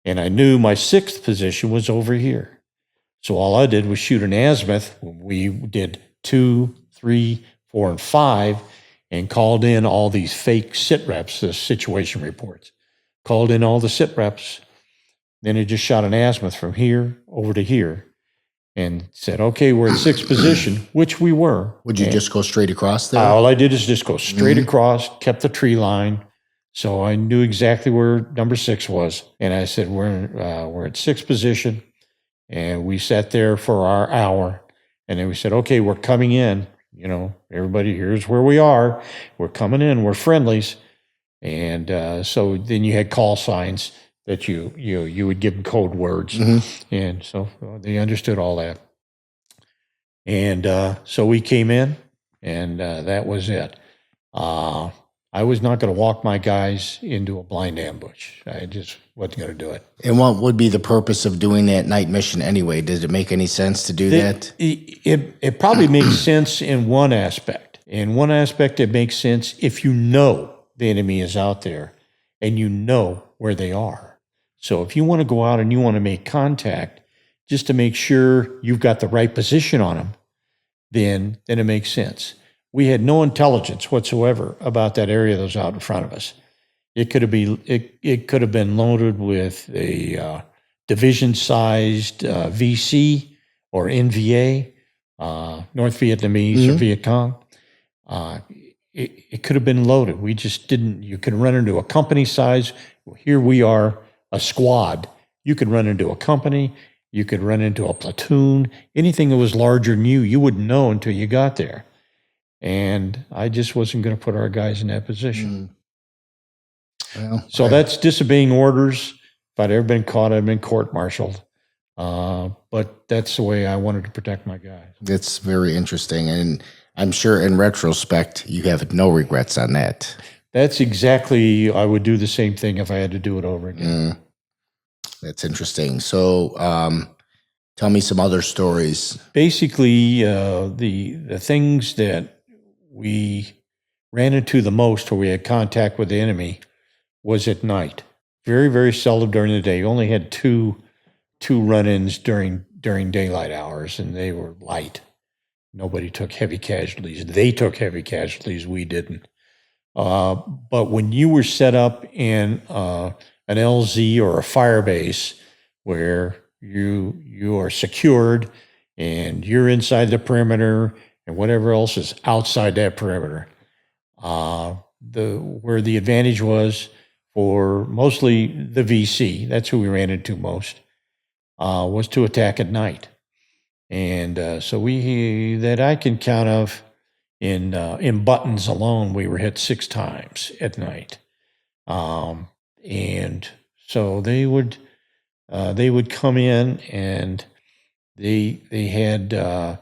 And I knew my 6th position was over here. So all I did was shoot an azimuth. We did 2, 3, 4, and 5, and called in all these fake sit reps, the situation reports. Called in all the sit reps. Then I just shot an azimuth from here over to here and said, okay, we're at 6th position, which we were. Would you just go straight across there? All I did is just go straight across, kept the tree line. So I knew exactly where number 6 was. And I said, we're at 6th position. And we sat there for our hour. And then we said, okay, we're coming in. Everybody, here's where we are. We're coming in. We're friendlies. And so then you had call signs that you would give them code words. And so they understood all that. And so we came in, and that was it. I was not going to walk my guys into a blind ambush. I just wasn't going to do it. And what would be the purpose of doing that night mission anyway? Did it make any sense to do that? It probably makes sense in one aspect. In one aspect, it makes sense if you know the enemy is out there and you know where they are. So if you want to go out and you want to make contact, just to make sure you've got the right position on them, then it makes sense. We had no intelligence whatsoever about that area that was out in front of us. It could have been loaded with a division-sized VC or NVA, North Vietnamese or Viet Cong. It could have been loaded. We just didn't. You could run into a company size. Here we are, a squad. You could run into a company. You could run into a platoon. Anything that was larger than you wouldn't know until you got there. And I just wasn't going to put our guys in that position. Well, So that's disobeying orders. If I'd ever been caught, I'd been court-martialed. But that's the way I wanted to protect my guys. that's very interesting. And I'm sure in retrospect, you have no regrets on that. That's exactly, I would do the same thing if I had to do it over again. That's interesting. So tell me some other stories. Basically, the things that we ran into the most where we had contact with the enemy was at night. Very, very seldom during the day. We only had two run-ins during daylight hours, and they were light. Nobody took heavy casualties. They took heavy casualties. We didn't. But when you were set up in an LZ or a fire base where you are secured and you're inside the perimeter and whatever else is outside that perimeter, where the advantage was for mostly the VC, that's who we ran into most, was to attack at night. And so that I can count of in Buttons alone, we were hit 6 times at night. And so they would come in, and they had a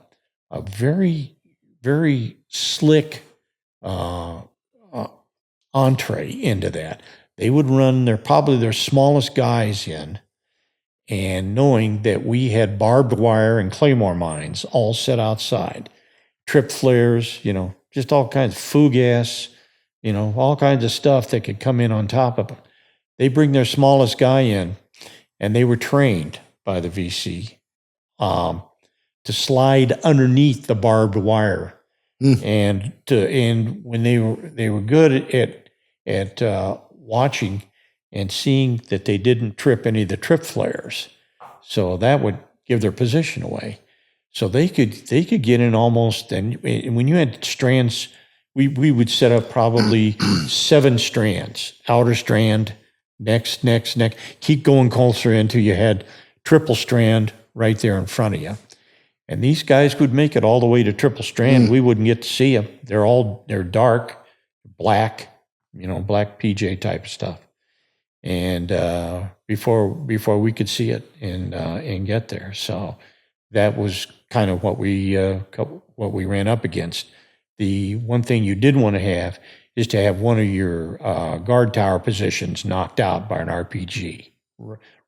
very, very slick entree into that. They would run probably their smallest guys in, and knowing that we had barbed wire and claymore mines all set outside, trip flares, just all kinds of gas, all kinds of stuff that could come in on top of it. They bring their smallest guy in, and they were trained by the VC to slide underneath the barbed wire, and when they were good at watching and seeing that they didn't trip any of the trip flares, so that would give their position away. So they could get in almost, and when you had strands, we would set up probably 7 strands, outer strand, next, keep going closer until you had triple strand right there in front of you. And these guys would make it all the way to triple strand. We wouldn't get to see them. They're dark, black, black PJ type of stuff. And before we could see it and get there, so that was kind of what we ran up against. The one thing you did want to have is to have one of your guard tower positions knocked out by an RPG,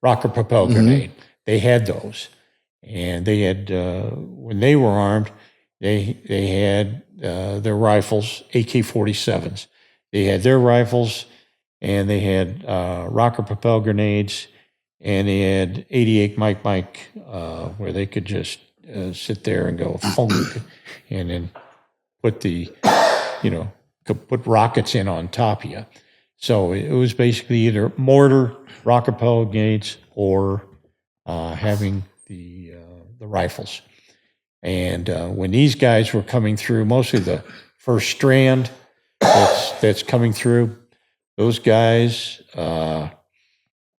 rocket propelled grenade. They had those, and they had when they were armed, they had their rifles, AK-47s. They had their rifles, and they had rocket propelled grenades, and they had 88 Mike where they could just sit there and go funk, and then put put rockets in on top of you. So it was basically either mortar, rocket propelled grenades, or having the rifles. And when these guys were coming through, mostly the first strand that's coming through, those guys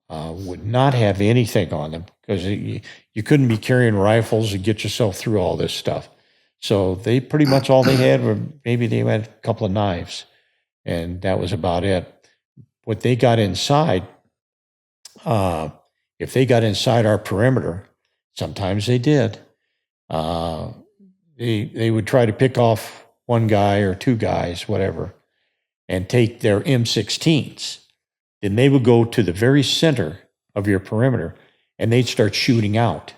would not have anything on them, because you couldn't be carrying rifles and get yourself through all this stuff. So they pretty much all they had were, maybe they had a couple of knives, and that was about it. What they got inside, if they got inside our perimeter, sometimes they did. They would try to pick off one guy or 2 guys, whatever, and take their M16s. Then they would go to the very center of your perimeter, and they'd start shooting out,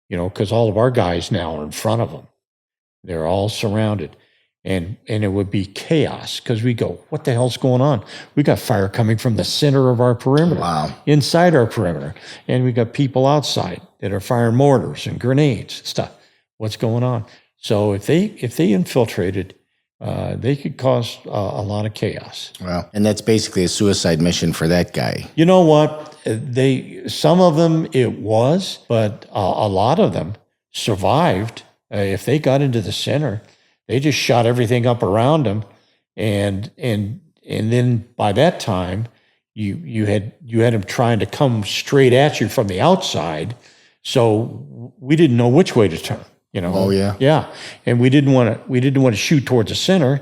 because all of our guys now are in front of them. They're all surrounded, and it would be chaos, because we go, what the hell's going on? We got fire coming from the center of our perimeter, inside our perimeter, and we got people outside that are firing mortars and grenades and stuff. What's going on? So if they infiltrated, they could cause a lot of chaos. Wow. And that's basically a suicide mission for that guy. You know what? Some of them it was, but a lot of them survived. If they got into the center, they just shot everything up around them, and then by that time, you had them trying to come straight at you from the outside, so we didn't know which way to turn. you know. Oh, yeah. Yeah. And we didn't want to shoot towards the center.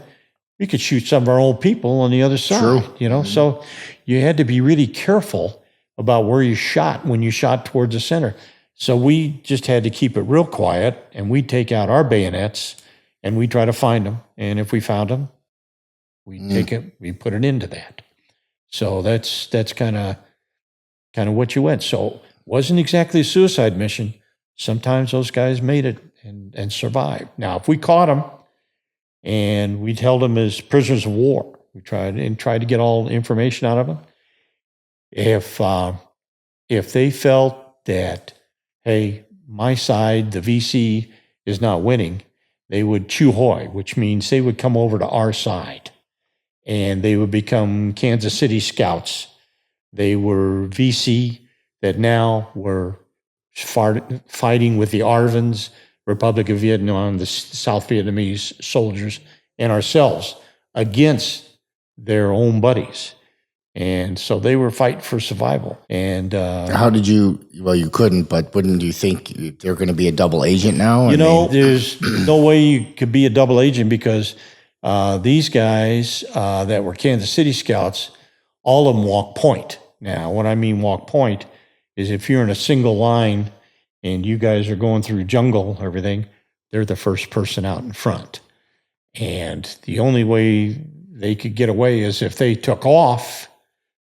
We could shoot some of our old people on the other side, True. you know. So you had to be really careful about where you shot when you shot towards the center. So we just had to keep it real quiet, and we'd take out our bayonets and we'd try to find them. And if we found them, we'd take it, we'd put an end to that. So that's kind of what you went. So it wasn't exactly a suicide mission. Sometimes those guys made it and survived. Now, if we caught them and we'd held them as prisoners of war, we tried to get all the information out of them. If they felt that, hey, my side, the VC, is not winning, they would chew hoy, which means they would come over to our side and they would become Kansas City Scouts. They were VC that now were fighting with the Arvins, Republic of Vietnam, the South Vietnamese soldiers, and ourselves against their own buddies. And so they were fighting for survival. And how did you? Well, you couldn't, but wouldn't you think they're going to be a double agent now? You know, there's no way you could be a double agent because these guys that were Kansas City Scouts, all of them walk point. Now, what I mean walk point is if you're in a single line and you guys are going through jungle, everything, they're the first person out in front. And the only way they could get away is if they took off,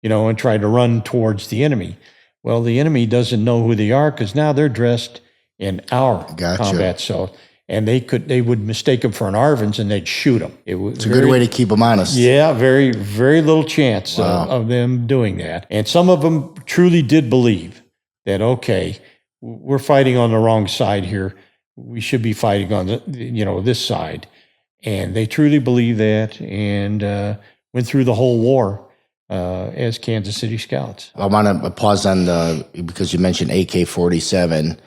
you know, and tried to run towards the enemy. Well, the enemy doesn't know who they are because now they're dressed in our combat. So, and they would mistake them for an Arvins and they'd shoot them. It's a good way to keep them honest. Yeah, very, very little chance of them doing that. And some of them truly did believe that, okay, we're fighting on the wrong side here. We should be fighting on this side. And they truly believed that and went through the whole war as Kansas City Scouts. I want to pause on because you mentioned AK-47,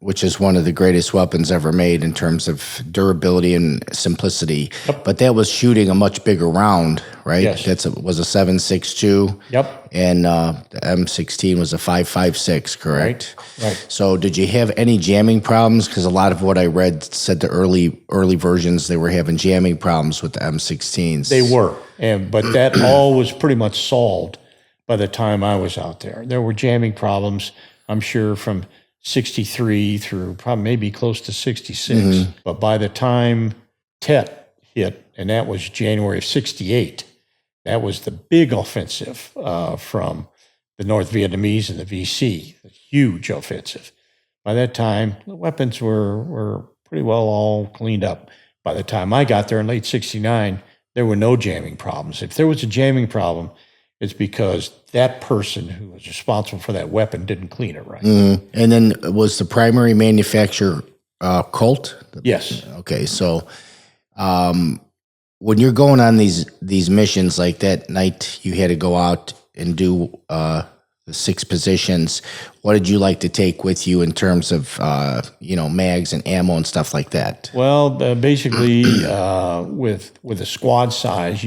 which is one of the greatest weapons ever made in terms of durability and simplicity. Yep. But that was shooting a much bigger round, right? Yes. Was a 7.62. Yep. And the M16 was a 5.56, correct? Right. So did you have any jamming problems? Because a lot of what I read said the early versions, they were having jamming problems with the M16s. They were, but that all was pretty much solved by the time I was out there. There were jamming problems, I'm sure, from 63 through probably maybe close to 66. But by the time Tet hit, and that was January of 68, that was the big offensive from the North Vietnamese and the VC, a huge offensive. By that time, the weapons were pretty well all cleaned up. By the time I got there in late 69, there were no jamming problems. If there was a jamming problem, it's because that person who was responsible for that weapon didn't clean it right. And then was the primary manufacturer Colt? Yes. Okay, so when you're going on these missions, like that night you had to go out and do the 6 positions, what did you like to take with you in terms of mags and ammo and stuff like that? Well, basically, with a squad size,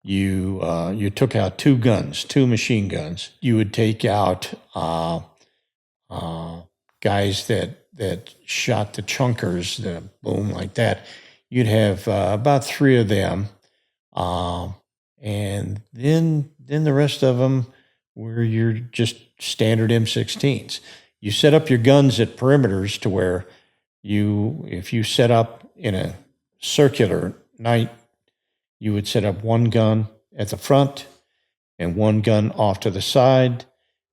you took out 2 guns, 2 machine guns. You would take out guys that shot the chunkers, the boom like that. You'd have about 3 of them, and then the rest of them were your just standard M16s. You set up your guns at perimeters to where if you set up in a circular night, you would set up 1 gun at the front and 1 gun off to the side,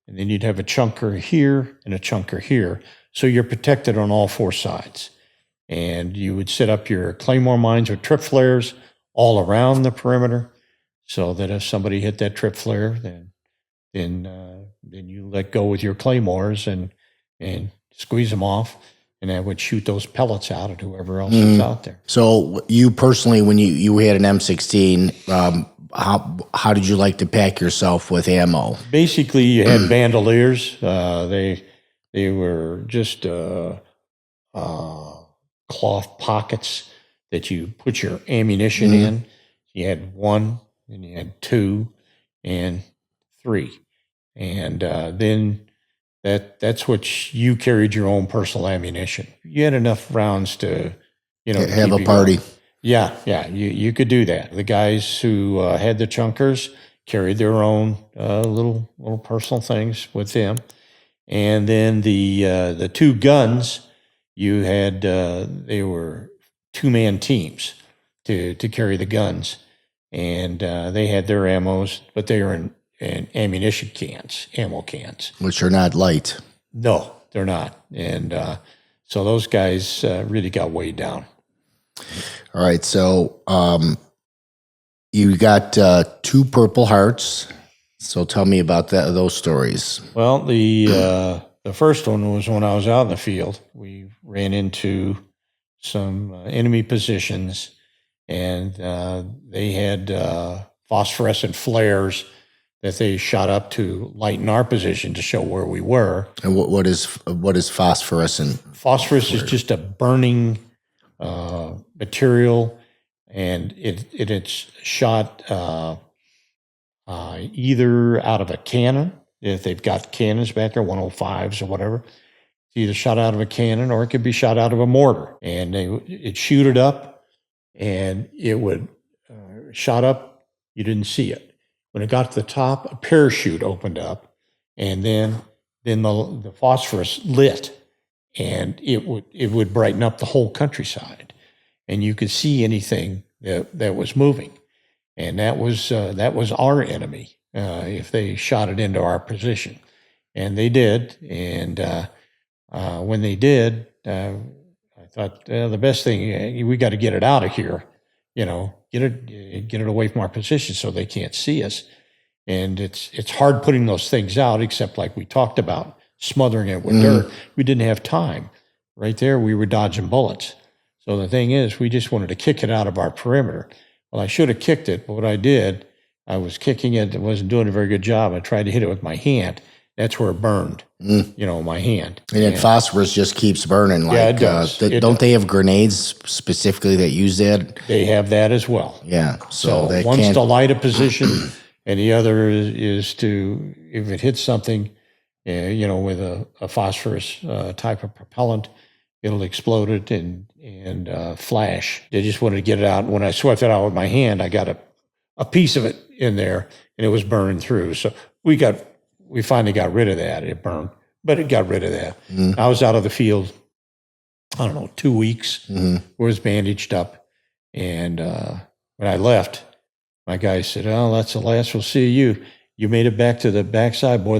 and then you'd have a chunker here and a chunker here. So you're protected on all 4 sides. And you would set up your claymore mines or trip flares all around the perimeter so that if somebody hit that trip flare, then you let go with your claymores and squeeze them off, and that would shoot those pellets out at whoever else is out there. So you personally, when you had an M16, how did you like to pack yourself with ammo? Basically, you had bandoliers. They were just cloth pockets that you put your ammunition in. You had 1, then you had 2, and 3, and then that's what you carried your own personal ammunition. You had enough rounds to, to Have keep a you party. going. Yeah, you could do that. The guys who had the chunkers carried their own little personal things with them, and then the two guns you had they were 2-man teams to carry the guns, and they had their ammos, but they were in ammunition cans, ammo cans. Which are not light. No, they're not, and so those guys really got weighed down. All right, so you got 2 Purple Hearts. So tell me about those stories. Well, the first one was when I was out in the field. We ran into some enemy positions, and they had phosphorescent flares that they shot up to lighten our position to show where we were. And what is phosphorescent? Phosphorus is just a burning material, and it's shot either out of a cannon, if they've got cannons back there, 105s or whatever. It's either shot out of a cannon or it could be shot out of a mortar. And it shoot it up, and it would shot up. You didn't see it. When it got to the top, a parachute opened up, and then the phosphorus lit, and it would brighten up the whole countryside, and you could see anything that was moving. And that was our enemy if they shot it into our position, and they did. And when they did, I thought the best thing, we got to get it out of here. Get it away from our position so they can't see us. And it's hard putting those things out, except like we talked about, smothering it with dirt. We didn't have time. Right there, we were dodging bullets. So the thing is, we just wanted to kick it out of our perimeter. Well, I should have kicked it, but what I did, I was kicking it. It wasn't doing a very good job. I tried to hit it with my hand. That's where it burned, my hand. And then phosphorus just keeps burning. Yeah, it does. Don't they have grenades specifically that use that? They have that as well. Yeah. So that one's to light a position, and the other is to, if it hits something, with a phosphorus type of propellant, it'll explode it and flash. They just wanted to get it out. When I swept it out with my hand, I got a piece of it in there, and it was burning through. So we finally got rid of that. It burned, but it got rid of that. I was out of the field, I don't know, 2 weeks. Was bandaged up, and when I left, my guy said, "Oh, that's the last we'll see you. You made it back to the backside, boy.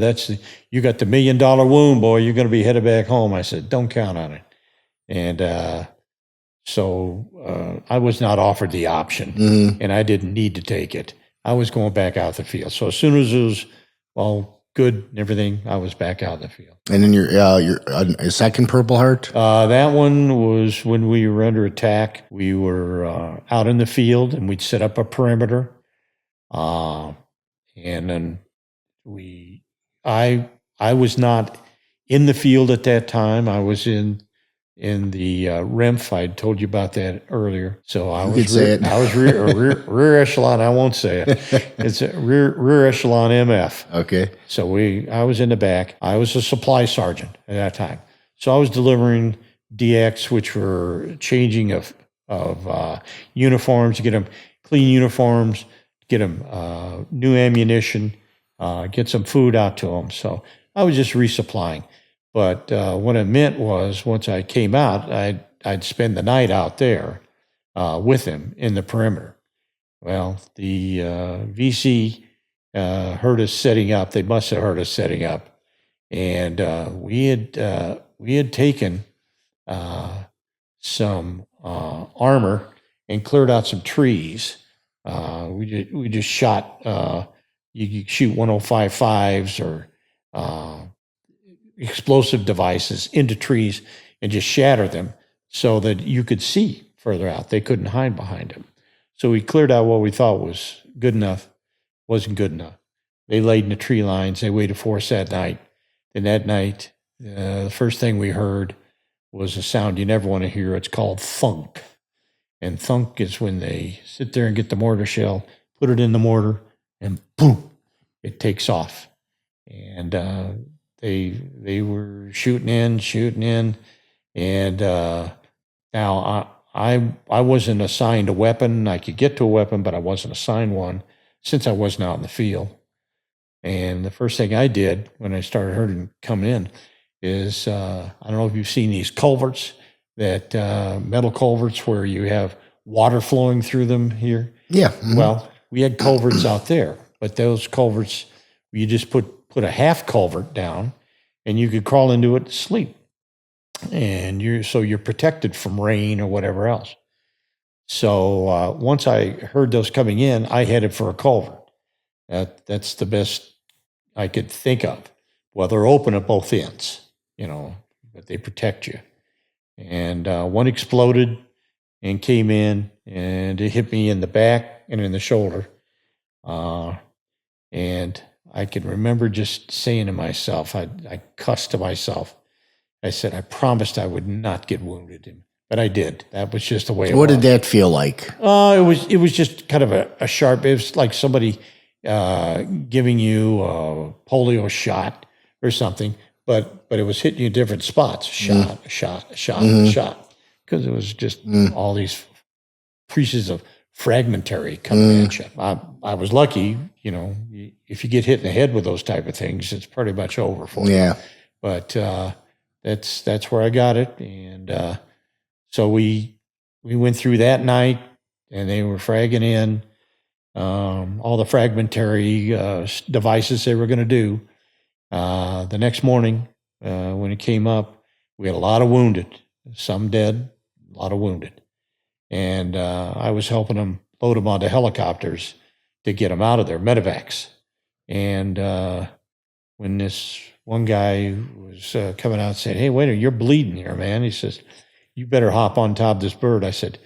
You got the $1 million wound, boy. You're going to be headed back home." I said, "Don't count on it." And so I was not offered the option, and I didn't need to take it. I was going back out the field. So as soon as it was all good and everything, I was back out in the field. And then your second Purple Heart? That one was when we were under attack. We were out in the field, and we'd set up a perimeter. And then I was not in the field at that time. I was in the REMF. I told you about that earlier. So I was rear echelon. I won't say it. It's a rear echelon MF. Okay. So I was in the back. I was a supply sergeant at that time. So I was delivering DX, which were changing of uniforms, to get them clean uniforms, get them new ammunition, get some food out to them. So I was just resupplying. But what it meant was, once I came out, I'd spend the night out there with him in the perimeter. Well, the VC heard us setting up. They must have heard us setting up, and we had taken some armor and cleared out some trees. We just shot. You could shoot 105.5s or explosive devices into trees and just shatter them so that you could see further out. They couldn't hide behind them. So we cleared out what we thought was good enough. Wasn't good enough. They laid in the tree lines. They waited for us that night. And that night, the first thing we heard was a sound you never want to hear. It's called thunk. And thunk is when they sit there and get the mortar shell, put it in the mortar, and boom, it takes off. And they were shooting in, and now I wasn't assigned a weapon. I could get to a weapon, but I wasn't assigned one since I wasn't out in the field. And the first thing I did when I started hurting coming in is I don't know if you've seen these culverts, that metal culverts where you have water flowing through them here. Yeah. Well, we had culverts out there, but those culverts, you just put a half culvert down, and you could crawl into it to sleep, and you're protected from rain or whatever else. So once I heard those coming in, I headed for a culvert. That's the best I could think of. Well, they're open at both ends, but they protect you. And one exploded and came in, and it hit me in the back and in the shoulder. And I can remember just saying to myself, I cussed to myself. I said, I promised I would not get wounded, but I did. That was just the way it was. What did that feel like? It was just kind of a sharp. It was like somebody giving you a polio shot or something, but it was hitting you different spots. Shot, shot, because it was just all these pieces of fragmentary coming at you. I was lucky, if you get hit in the head with those type of things, it's pretty much over for you. Yeah. But that's where I got it, and so we went through that night, and they were fragging in all the fragmentary devices they were going to do. The next morning, when it came up, we had a lot of wounded, some dead, a lot of wounded. And I was helping them load them onto helicopters to get them out of there, medevacs. And when this one guy was coming out saying, hey, wait a minute, you're bleeding here, man. He says, you better hop on top of this bird. I said,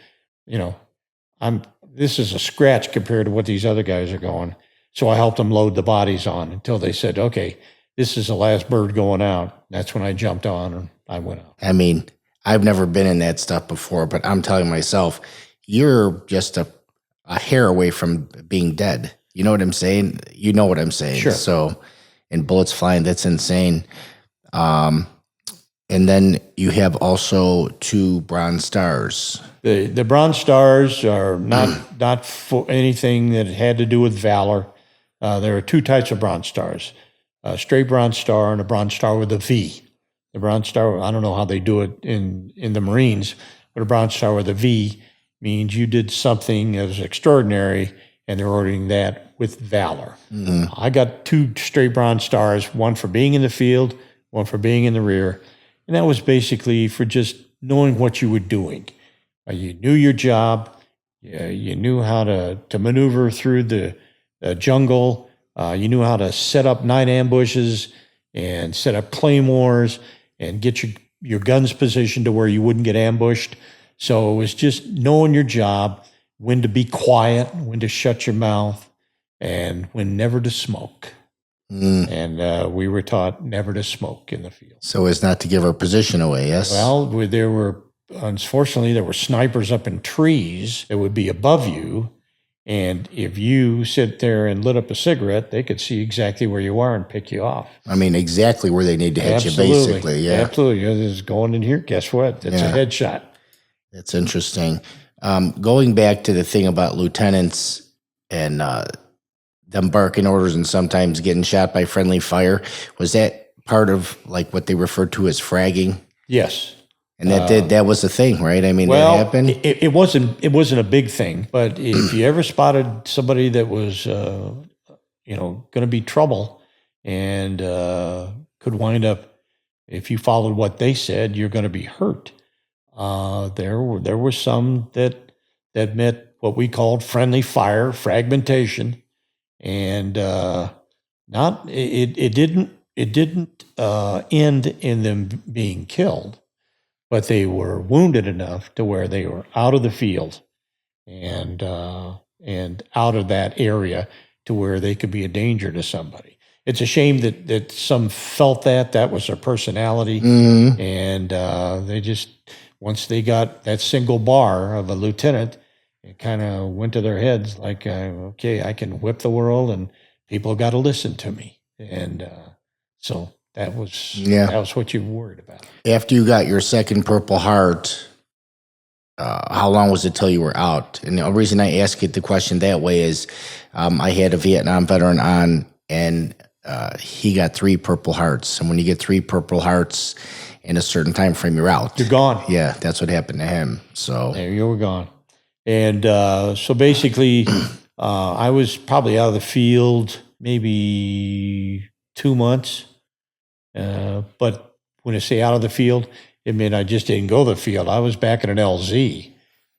this is a scratch compared to what these other guys are going. So I helped them load the bodies on until they said, okay, this is the last bird going out. That's when I jumped on and I went out. I mean, I've never been in that stuff before, but I'm telling myself, you're just a hair away from being dead. You know what I'm saying? You know what I'm saying. Sure. So, and bullets flying, that's insane. And then you have also 2 Bronze Stars. The Bronze Stars are not for anything that had to do with valor. There are 2 types of Bronze Stars: a straight Bronze Star and a Bronze Star with a V. The Bronze Star, I don't know how they do it in the Marines, but a Bronze Star with a V means you did something that was extraordinary, and they're ordering that with valor. Mm-hmm. I got 2 straight Bronze Stars, one for being in the field, one for being in the rear. And that was basically for just knowing what you were doing. You knew your job. You knew how to maneuver through the jungle. You knew how to set up night ambushes and set up claymores and get your guns positioned to where you wouldn't get ambushed. So it was just knowing your job, when to be quiet, when to shut your mouth, and when never to smoke. And we were taught never to smoke in the field. So as not to give our position away, yes? Well, unfortunately, there were snipers up in trees that would be above you. And if you sit there and lit up a cigarette, they could see exactly where you are and pick you off. I mean, exactly where they need to hit you, basically. Yeah, absolutely. This is going in here. Guess what? It's a headshot. That's interesting. Going back to the thing about lieutenants and them barking orders and sometimes getting shot by friendly fire, was that part of like what they referred to as fragging? Yes. And that was the thing, right? I mean, well, that happened. It wasn't a big thing, but if you ever spotted somebody that was, going to be trouble and could wind up, if you followed what they said, you're going to be hurt. There were some that met what we called friendly fire, fragmentation, and it didn't end in them being killed. But they were wounded enough to where they were out of the field and out of that area to where they could be a danger to somebody. It's a shame that some felt that was their personality, and they just, once they got that single bar of a lieutenant, it kind of went to their heads like, okay, I can whip the world, and people got to listen to me, and so That was Yeah. that was what you were worried about. After you got your second Purple Heart, how long was it till you were out? And the reason I ask it the question that way is I had a Vietnam veteran on, and he got 3 Purple Hearts. And when you get 3 Purple Hearts in a certain time frame, you're out. You're gone. Yeah, that's what happened to him. So There you were gone. And so basically, I was probably out of the field maybe 2 months. But when I say out of the field, it meant I just didn't go to the field. I was back in an LZ.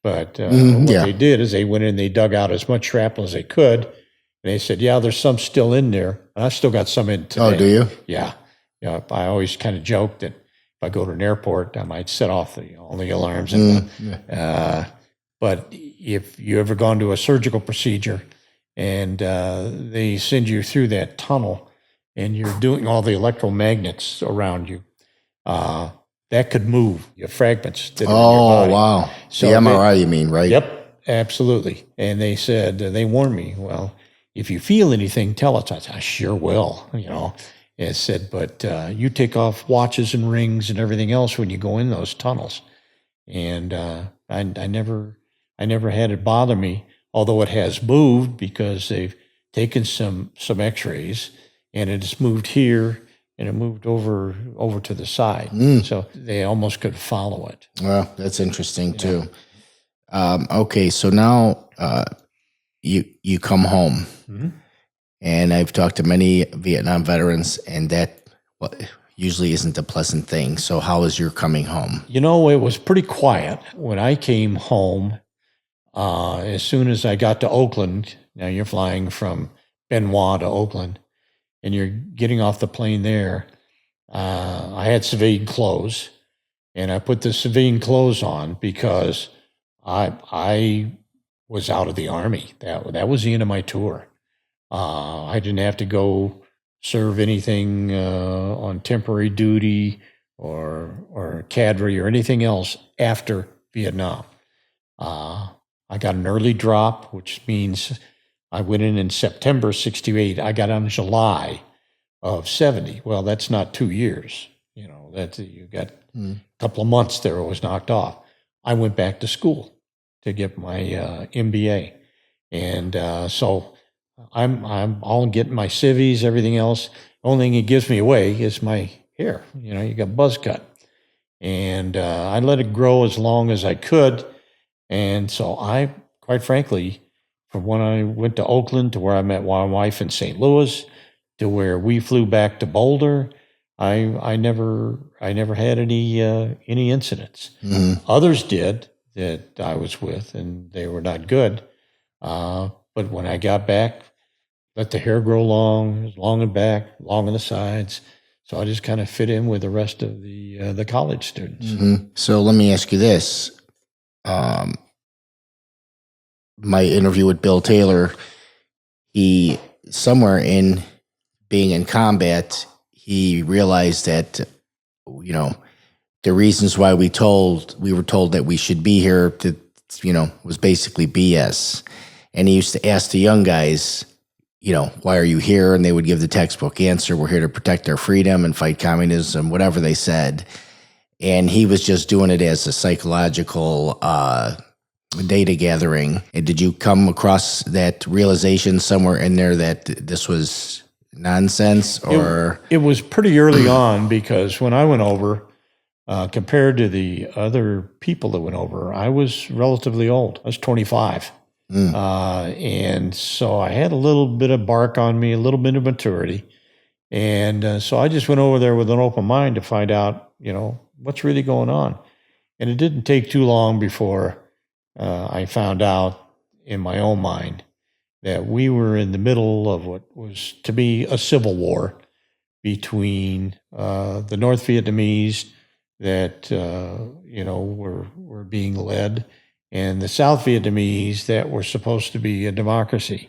But what yeah. they did is they went in, they dug out as much shrapnel as they could. And they said, yeah, there's some still in there. And I still got some in today. Oh, do you? Yeah. Yeah. I always kind of joked that if I go to an airport, I might set off all the alarms. But if you ever gone to a surgical procedure and they send you through that tunnel and you're doing all the electromagnets around you, that could move your fragments that are in your body. Wow. So the MRI, you mean, right? Yep, absolutely. And they said, they warned me, well, if you feel anything, tell us. I said, I sure will, And it said, but you take off watches and rings and everything else when you go in those tunnels. And I never had it bother me, although it has moved because they've taken some x-rays and it's moved here and it moved over to the side. So they almost could follow it. Well, that's interesting too. Okay, so now you come home, and I've talked to many Vietnam veterans, and that usually isn't a pleasant thing. So how is your coming home? It was pretty quiet when I came home. As soon as I got to Oakland, now you're flying from Benoit to Oakland, and you're getting off the plane there. I had civilian clothes, and I put the civilian clothes on because I was out of the Army. That was the end of my tour. I didn't have to go serve anything on temporary duty or cadre or anything else after Vietnam. I got an early drop, which means I went in September 68. I got on July of 70. Well, that's not 2 years. You got a couple of months there. It was knocked off. I went back to school to get my MBA, and so I'm all getting my civvies, everything else. The only thing it gives me away is my hair. You got buzz cut, and I let it grow as long as I could. And so I, quite frankly, from when I went to Oakland to where I met my wife in St. Louis to where we flew back to Boulder, I never had any incidents. Others did that I was with, and they were not good. But when I got back, let the hair grow long in back, long on the sides. So I just kind of fit in with the rest of the college students. So let me ask you this. My interview with Bill Taylor, he, somewhere in being in combat, he realized that, the reasons why we were told that we should be here was basically BS. And he used to ask the young guys, why are you here? And they would give the textbook answer. We're here to protect our freedom and fight communism, whatever they said. And he was just doing it as a psychological data gathering. And did you come across that realization somewhere in there that this was nonsense? Or it was pretty early on, because when I went over, compared to the other people that went over, I was relatively old. I was 25. And so I had a little bit of bark on me, a little bit of maturity. And so I just went over there with an open mind to find out, what's really going on. And it didn't take too long before I found out in my own mind that we were in the middle of what was to be a civil war between the North Vietnamese that, were being led, and the South Vietnamese that were supposed to be a democracy.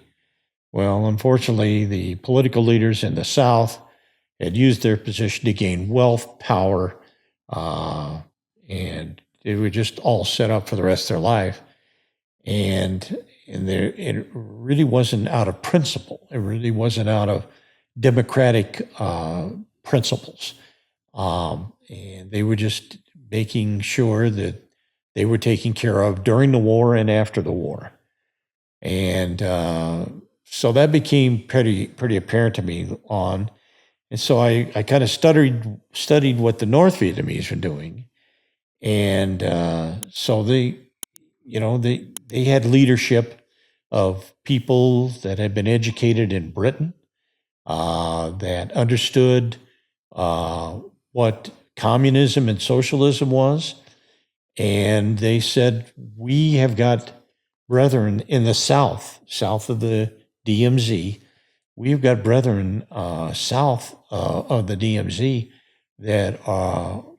Well, unfortunately, the political leaders in the South had used their position to gain wealth, power, and they were just all set up for the rest of their life. And it really wasn't out of principle. It really wasn't out of democratic principles. And they were just making sure that they were taken care of during the war and after the war. And so that became pretty apparent to me and so I kind of studied what the North Vietnamese were doing. And so they had leadership of people that had been educated in Britain, that understood what communism and socialism was. And they said, we have got brethren in the south of the DMZ. We've got brethren south of the DMZ that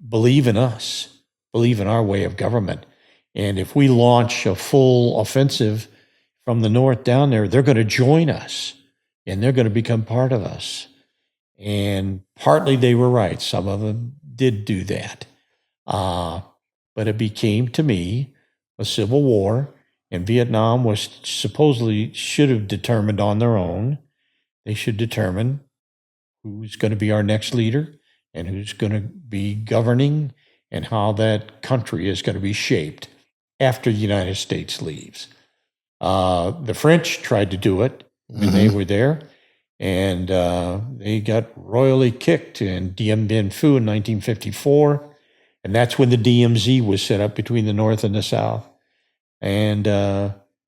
believe in us, believe in our way of government. And if we launch a full offensive from the north down there, they're going to join us and they're going to become part of us. And partly they were right. Some of them did do that. But it became, to me, a civil war, and Vietnam was supposedly should have determined on their own. They should determine who's going to be our next leader and who's going to be governing and how that country is going to be shaped after the United States leaves. The French tried to do it when they were there, and they got royally kicked in Dien Bien Phu in 1954. And that's when the DMZ was set up between the North and the South. And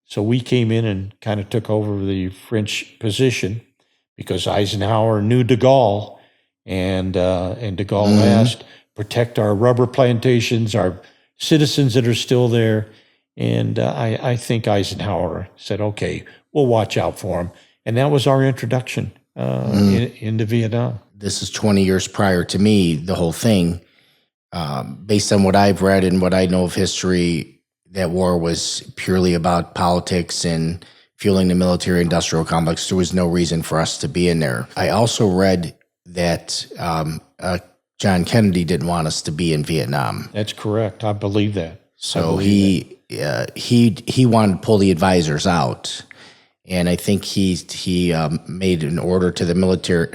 so we came in and kind of took over the French position because Eisenhower knew de Gaulle. And de Gaulle asked, protect our rubber plantations, our citizens that are still there. And I think Eisenhower said, okay, we'll watch out for them. And that was our introduction into Vietnam. This is 20 years prior to me, the whole thing. Based on what I've read and what I know of history, that war was purely about politics and fueling the military-industrial complex. There was no reason for us to be in there. I also read that John Kennedy didn't want us to be in Vietnam. That's correct. I believe that. So he wanted to pull the advisors out. And I think he made an order to the military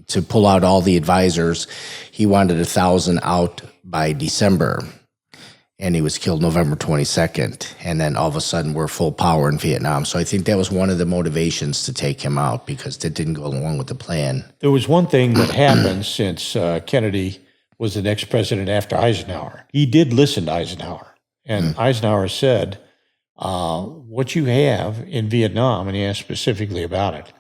to pull out all the advisors. He wanted 1,000 out by December, and he was killed November 22nd. And then all of a sudden, we're full power in Vietnam. So I think that was one of the motivations to take him out, because that didn't go along with the plan. There was one thing that happened since Kennedy was the next president after Eisenhower. He did listen to Eisenhower, and Eisenhower said, what you have in Vietnam, and he asked specifically about it,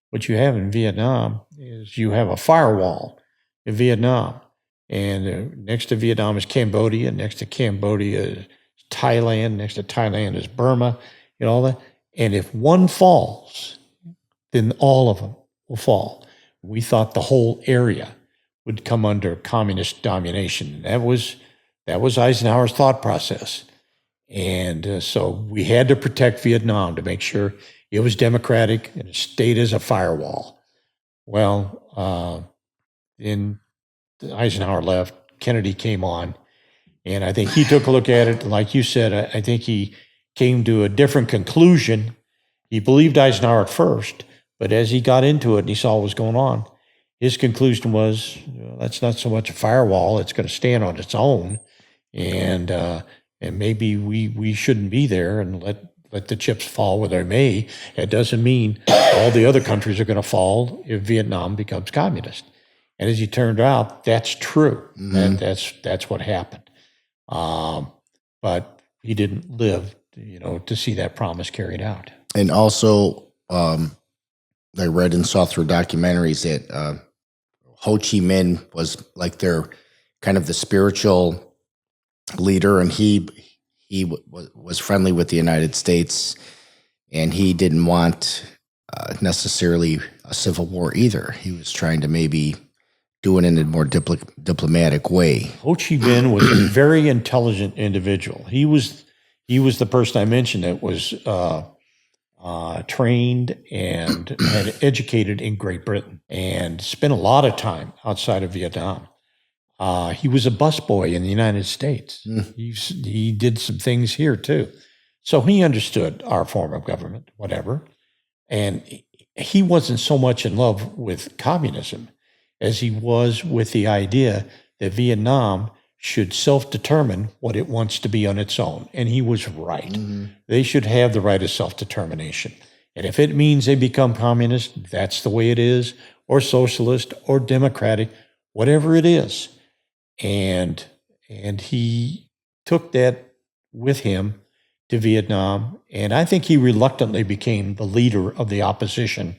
what you have in Vietnam is you have a firewall in Vietnam. And next to Vietnam is Cambodia. Next to Cambodia is Thailand. Next to Thailand is Burma, and all that. And if one falls, then all of them will fall. We thought the whole area would come under communist domination. That was Eisenhower's thought process. And so we had to protect Vietnam to make sure it was democratic and it stayed as a firewall. Well, then Eisenhower left, Kennedy came on, and I think he took a look at it. Like you said, I think he came to a different conclusion. He believed Eisenhower at first, but as he got into it and he saw what was going on, his conclusion was, that's not so much a firewall, it's going to stand on its own, and maybe we shouldn't be there and let the chips fall where they may. It doesn't mean all the other countries are going to fall if Vietnam becomes communist. And as it turned out, that's true. And that's what happened. But he didn't live, to see that promise carried out. And also, I read and saw through documentaries that Ho Chi Minh was like their kind of the spiritual leader, and he was friendly with the United States, and he didn't want necessarily a civil war either. He was trying to maybe do it in a more diplomatic way. Ho Chi Minh was a very intelligent individual. He was the person I mentioned that was trained and had educated in Great Britain and spent a lot of time outside of Vietnam. He was a busboy in the United States. He did some things here too. So he understood our form of government, whatever. And he wasn't so much in love with communism. as he was with the idea that Vietnam should self-determine what it wants to be on its own. And he was right. They should have the right of self-determination. And if it means they become communist, that's the way it is, or socialist, or democratic, whatever it is. And he took that with him to Vietnam. And I think he reluctantly became the leader of the opposition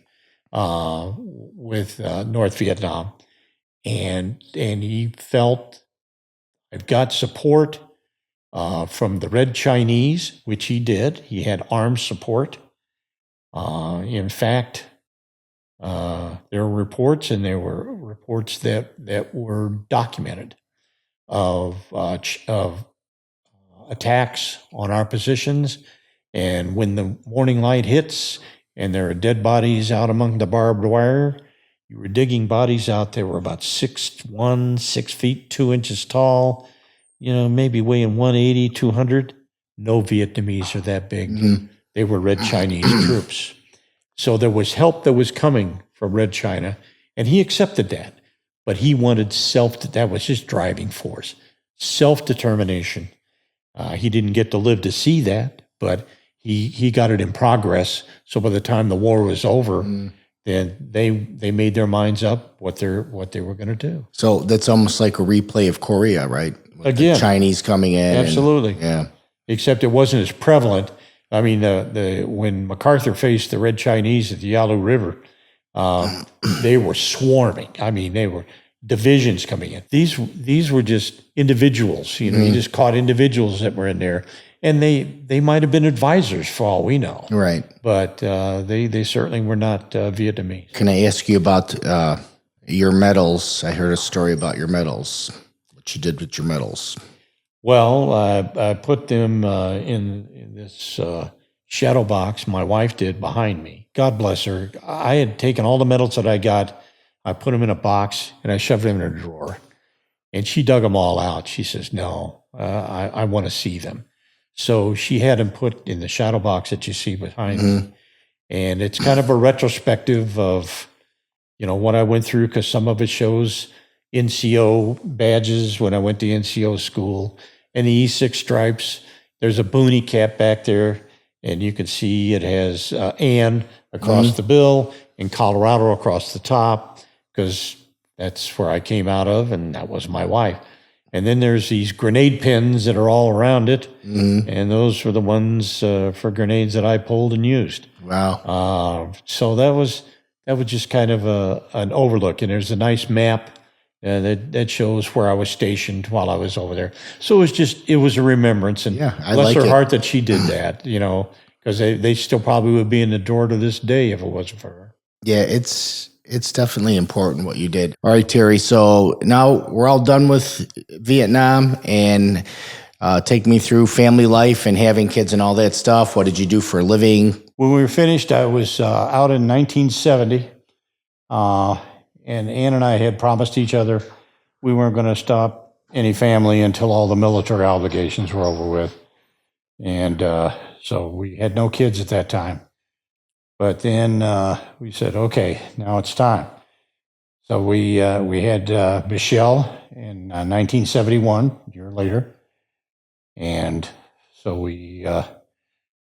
with North Vietnam. And he felt, I've got support from the Red Chinese, which he did. He had armed support. In fact, there were reports, and there were reports that were documented of attacks on our positions. And when the morning light hits and there are dead bodies out among the barbed wire, you were digging bodies out that were about 6'1", 6 feet, 2 inches tall, maybe weighing 180, 200. No Vietnamese are that big. They were Red Chinese troops. So there was help that was coming from Red China, and he accepted that. But he wanted that was his driving force, self-determination. He didn't get to live to see that, but he got it in progress. So by the time the war was over, then they made their minds up what they were going to do. So that's almost like a replay of Korea, right? With Again, the Chinese coming in. Absolutely. Yeah. Except it wasn't as prevalent. I mean, when MacArthur faced the Red Chinese at the Yalu River, they were swarming. I mean, they were divisions coming in. These were just individuals. You just caught individuals that were in there, and they might have been advisors for all we know. Right. But they certainly were not Vietnamese. Can I ask you about your medals? I heard a story about your medals. What you did with your medals? Well, I put them in this shadow box my wife did behind me. God bless her. I had taken all the medals that I got, I put them in a box, and I shoved them in a drawer. And she dug them all out. She says, no, I want to see them. So she had them put in the shadow box that you see behind me. And it's kind of a retrospective of, what I went through, because some of it shows NCO badges when I went to NCO school, and the E6 stripes. There's a boonie cap back there, and you can see it has Ann across the bill and Colorado across the top, because that's where I came out of, and that was my wife. And then there's these grenade pins that are all around it, and those were the ones for grenades that I pulled and used. Wow. So that was just kind of an overlook, and there's a nice map that shows where I was stationed while I was over there. So it was a remembrance, and I bless like her it. heart that she did that, because they still probably would be in the drawer to this day if it wasn't for her. Yeah, it's definitely important what you did. All right, Terry. So now we're all done with Vietnam, and take me through family life and having kids and all that stuff. What did you do for a living? When we were finished, I was out in 1970. And Ann and I had promised each other we weren't going to stop any family until all the military obligations were over with. And so we had no kids at that time. But then we said, okay, now it's time. So we had Michelle in 1971, a year later. And so we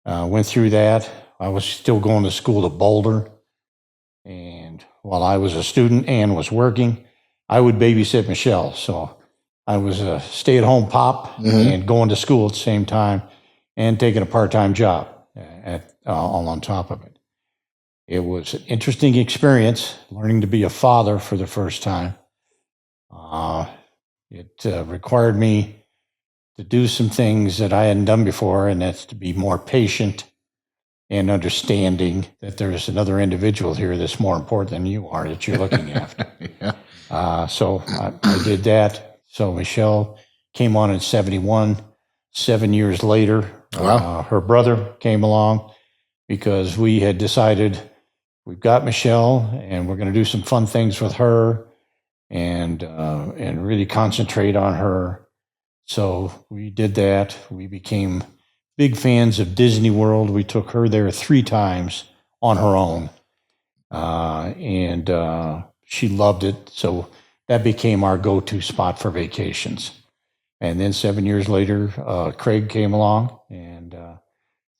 went through that. I was still going to school to Boulder. And while I was a student, Ann was working. I would babysit Michelle. So I was a stay-at-home pop and going to school at the same time and taking a part-time job all on top of it. It was an interesting experience, learning to be a father for the first time. It required me to do some things that I hadn't done before, and that's to be more patient and understanding that there's another individual here that's more important than you are that you're looking after. So I did that. So Michelle came on in 71. 7 years later, her brother came along, because we had decided we've got Michelle and we're going to do some fun things with her and really concentrate on her. So we did that. We became big fans of Disney World. We took her there 3 times on her own. And she loved it. So that became our go-to spot for vacations. And then 7 years later, Craig came along, and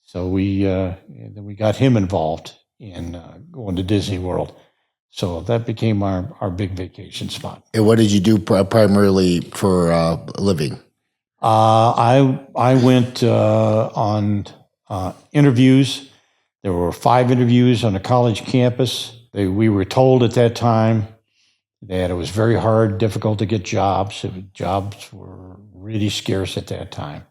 so then we got him involved in going to Disney World. So that became our big vacation spot. And what did you do primarily for a living? I went on interviews. There were 5 interviews on a college campus. We were told at that time that it was very hard, difficult to get jobs. Jobs were really scarce at that time.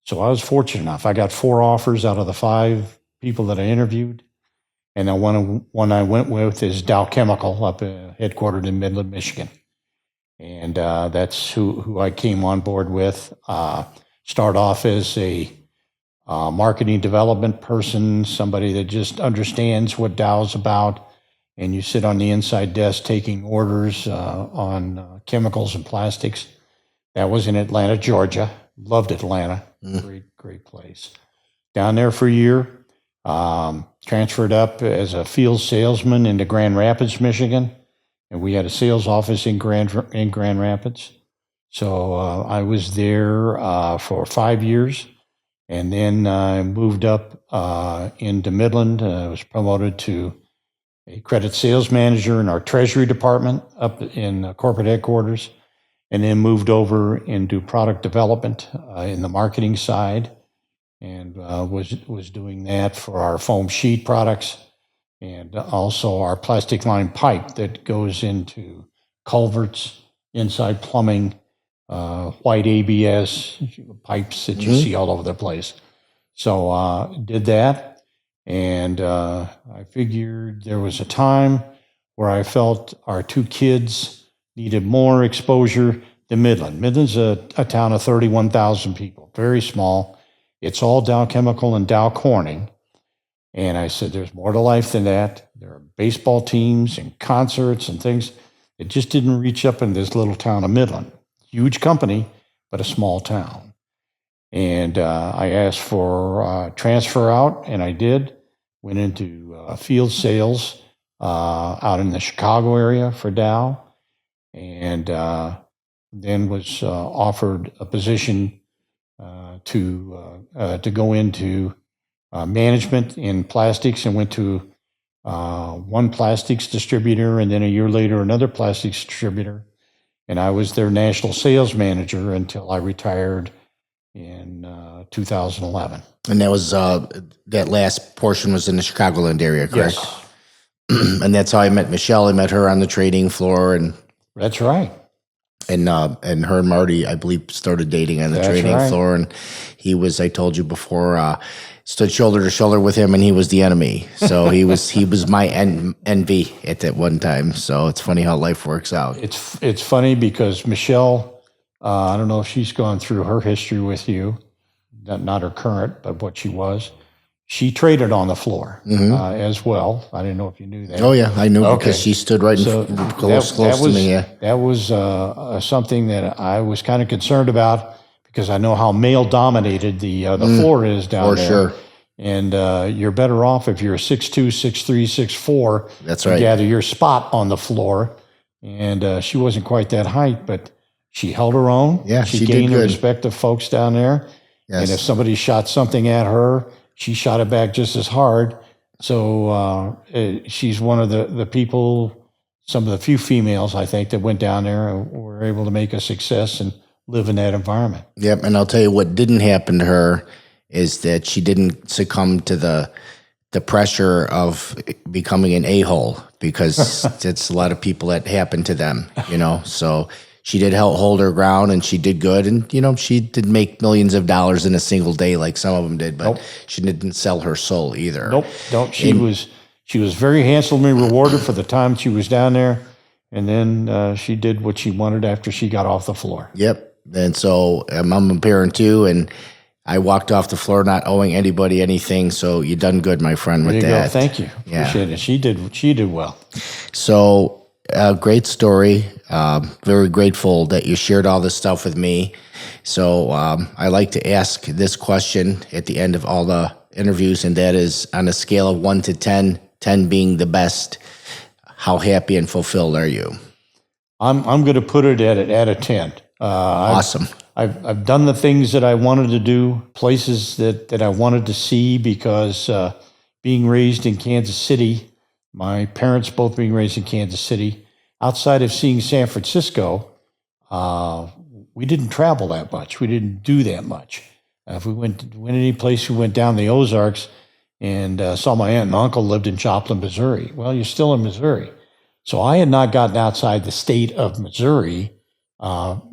So I was fortunate enough. I got 4 offers out of the 5 people that I interviewed. And the one I went with is Dow Chemical, up headquartered in Midland, Michigan. And that's who I came on board with. Start off as a marketing development person, somebody that just understands what Dow's about. And you sit on the inside desk taking orders on chemicals and plastics. That was in Atlanta, Georgia. Loved Atlanta. Great place. Down there for a year. Transferred up as a field salesman into Grand Rapids, Michigan. And we had a sales office in Grand Rapids. So I was there for 5 years. And then I moved up into Midland. I was promoted to a credit sales manager in our treasury department up in corporate headquarters, and then moved over into product development in the marketing side, and was doing that for our foam sheet products and also our plastic line pipe that goes into culverts, inside plumbing, white ABS pipes that you see all over the place. So did that, and I figured there was a time where I felt our 2 kids needed more exposure than Midland. Midland's a town of 31,000 people, very small. It's all Dow Chemical and Dow Corning. And I said, there's more to life than that. There are baseball teams and concerts and things. It just didn't reach up in this little town of Midland. Huge company, but a small town. And I asked for transfer out, and I did. Went into field sales out in the Chicago area for Dow, and then was offered a position to go into management in plastics, and went to one plastics distributor, and then a year later another plastics distributor, and I was their national sales manager until I retired in 2011. And that was that last portion was in the Chicagoland area, correct? Yes. And that's how I met Michelle. I met her on the trading floor, and That's right. and her and Marty, I believe, started dating on the That's trading right. floor. And he was, I told you before, stood shoulder to shoulder with him, and he was the enemy. So he was my envy at that one time. So it's funny how life works out. It's funny because Michelle, I don't know if she's gone through her history with you, not her current, but what she was. She traded on the floor as well. I didn't know if you knew that. Oh yeah, I knew Okay. because she stood right close to me. Yeah. That was something that I was kind of concerned about, because I know how male dominated the floor is down For there. sure. And you're better off if you're 6'2", 6'3", 6'4". That's to right. gather your spot on the floor. And she wasn't quite that height, but she held her own. Yeah, she did gained the good. respect of folks down there. Yes. And if somebody shot something at her, she shot it back just as hard. So she's one of the people, some of the few females, I think, that went down there and were able to make a success and live in that environment. Yep. And I'll tell you what didn't happen to her is that she didn't succumb to the pressure of becoming an a-hole, because it's a lot of people that happen to them, So she did hold her ground, and she did good. And, she did make millions of dollars in a single day like some of them did, but she didn't sell her soul either. Nope. She was very handsomely rewarded for the time she was down there. And then she did what she wanted after she got off the floor. Yep. And so I'm a parent too, and I walked off the floor not owing anybody anything. So you done good, my friend, with There you that. go. Thank you. Yeah. Appreciate it. She did well. So great story. Very grateful that you shared all this stuff with me. So I like to ask this question at the end of all the interviews, and that is, on a scale of 1 to 10, 10 being the best, how happy and fulfilled are you? I'm going to put it at a 10. Awesome. I've done the things that I wanted to do, places that I wanted to see because being raised in Kansas City, my parents both being raised in Kansas City, outside of seeing San Francisco, we didn't travel that much. We didn't do that much. If we went any place, we went down the Ozarks and saw my aunt and uncle lived in Joplin, Missouri. Well, you're still in Missouri. So I had not gotten outside the state of Missouri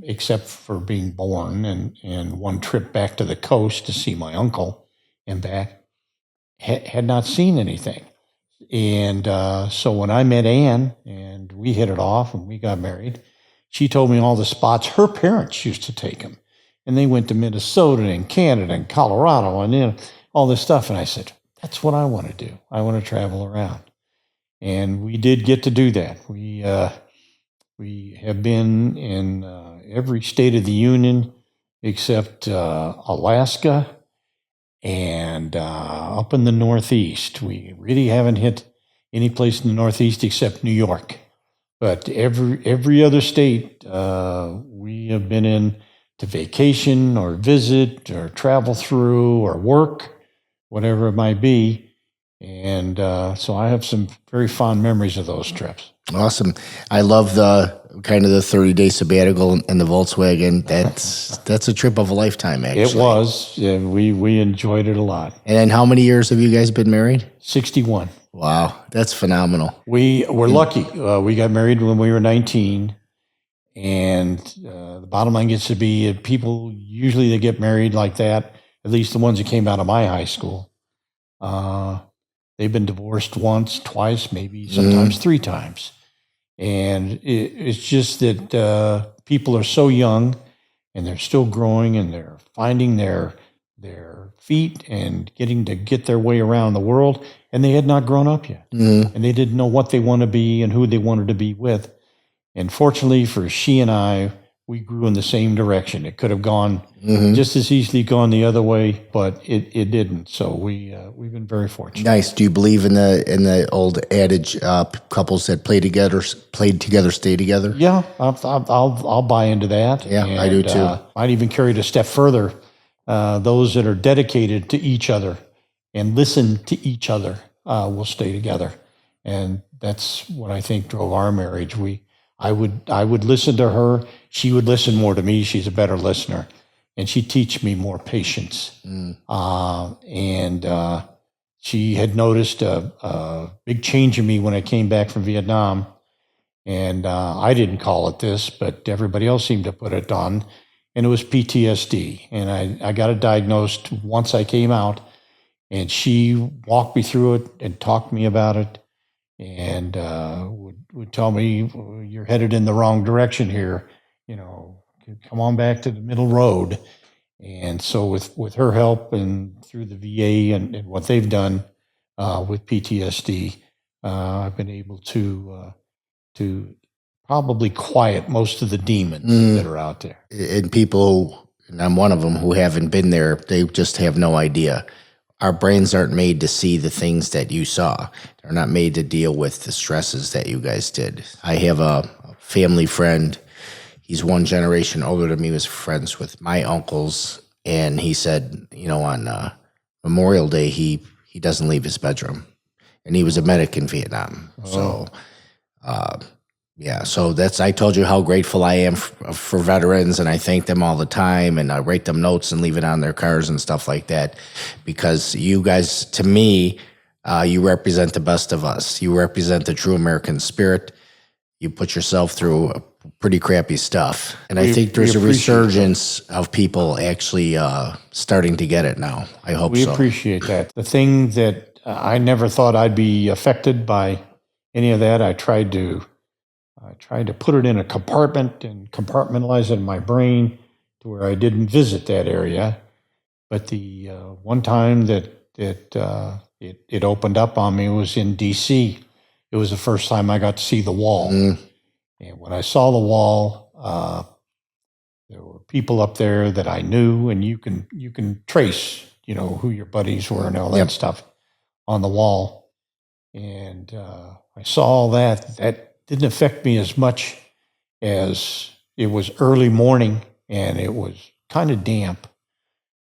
except for being born and one trip back to the coast to see my uncle and back. Had not seen anything. And so when I met Ann and we hit it off and we got married, she told me all the spots her parents used to take him. And they went to Minnesota and Canada and Colorado and all this stuff. And I said, that's what I want to do. I want to travel around. And we did get to do that. We have been in every state of the union except Alaska and up in the Northeast. We really haven't hit any place in the Northeast except New York. But every other state we have been in to vacation or visit or travel through or work, whatever it might be. And so I have some very fond memories of those trips. Awesome. I love the kind of the 30-day sabbatical in the Volkswagen. That's a trip of a lifetime, actually. It was. Yeah, we enjoyed it a lot. And then how many years have you guys been married? 61. Wow, that's phenomenal. We were lucky. We got married when we were 19. And the bottom line gets to be people usually they get married like that, at least the ones that came out of my high school. They've been divorced once, twice, maybe sometimes 3 times. And it's just that people are so young and they're still growing and they're finding their feet and getting to get their way around the world. And they had not grown up yet. And they didn't know what they want to be and who they wanted to be with. And fortunately for she and I, we grew in the same direction. It could have gone just as easily gone the other way, but it didn't. So we've been very fortunate. Nice. Do you believe in the old adage, couples that played together, stay together? Yeah, I'll buy into that. Yeah, I do too. I'd even carry it a step further. Those that are dedicated to each other and listen to each other will stay together, and that's what I think drove our marriage. I would listen to her. She would listen more to me. She's a better listener. And she'd teach me more patience. And she had noticed a big change in me when I came back from Vietnam. And I didn't call it this, but everybody else seemed to put it on. And it was PTSD. And I got it diagnosed once I came out. And she walked me through it and talked to me about it. And would tell me, you're headed in the wrong direction here, come on back to the middle road. And so with her help and through the VA and what they've done with PTSD, I've been able to probably quiet most of the demons that are out there. And people, and I'm one of them, who haven't been there, they just have no idea. Our brains aren't made to see the things that you saw. They're not made to deal with the stresses that you guys did. I have a family friend. He's one generation older than me. He was friends with my uncles. And he said, on Memorial Day, he doesn't leave his bedroom. And he was a medic in Vietnam. So, so I told you how grateful I am for veterans, and I thank them all the time, and I write them notes and leave it on their cars and stuff like that, because you guys, to me, you represent the best of us. You represent the true American spirit. You put yourself through pretty crappy stuff, and I think there's a resurgence of people actually starting to get it now. I hope so. We appreciate that. The thing that I never thought I'd be affected by any of that, I tried to put it in a compartment and compartmentalize it in my brain to where I didn't visit that area. But the one time that it opened up on me was in D.C. It was the first time I got to see the wall. And when I saw the wall, there were people up there that I knew, and you can trace, who your buddies were and all that stuff on the wall. And I saw all that. That didn't affect me as much as it was early morning and it was kind of damp.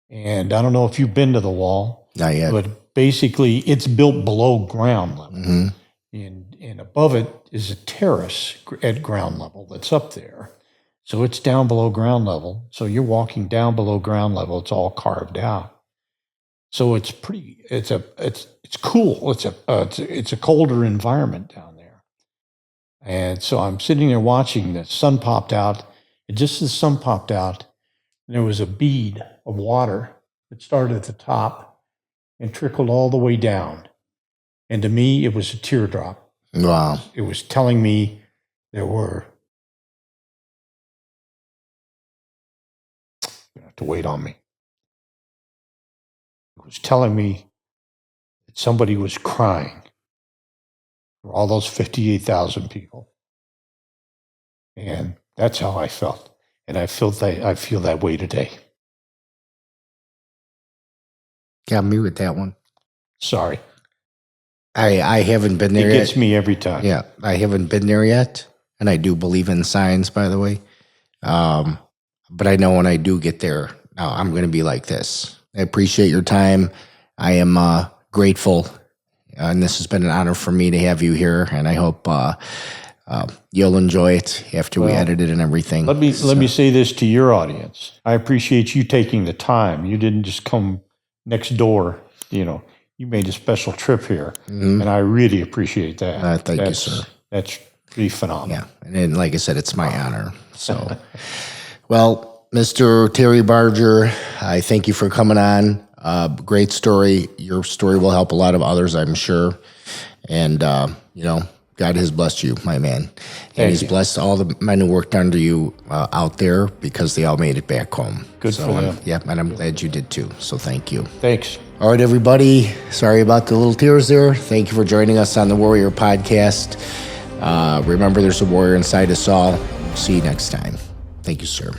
And I don't know if you've been to the wall, Not yet. but basically it's built below ground level. Hmm. And above it is a terrace at ground level that's up there. So it's down below ground level. So you're walking down below ground level. It's all carved out. So it's pretty. It's cool. It's a colder environment down there. And so I'm sitting there watching. The sun popped out, and just as the sun popped out, there was a bead of water that started at the top and trickled all the way down. And to me, it was a teardrop. Wow. It was telling me there were. You have to wait on me. It was telling me that somebody was crying for all those 58,000 people. And that's how I felt. And I feel that way today. Got me with that one. Sorry. I haven't been there It yet. gets me every time. Yeah, I haven't been there yet. And I do believe in signs, by the way. But I know when I do get there, I'm going to be like this. I appreciate your time. I am grateful. And this has been an honor for me to have you here. And I hope you'll enjoy it after we edit it and everything. Let me say this to your audience. I appreciate you taking the time. You didn't just come next door. You made a special trip here, and I really appreciate that. Thank you, sir. That's pretty phenomenal. Yeah, and then, like I said, it's my honor. So, well, Mr. Terry Barger, I thank you for coming on. Great story. Your story will help a lot of others, I'm sure. And God has blessed you, my man. And He's blessed all the men who worked under you out there because they all made it back home. Good for them. Yeah, and I'm glad you did too. So thank you. Thanks. All right, everybody. Sorry about the little tears there. Thank you for joining us on the Warrior Podcast. Remember, there's a warrior inside us all. See you next time. Thank you, sir.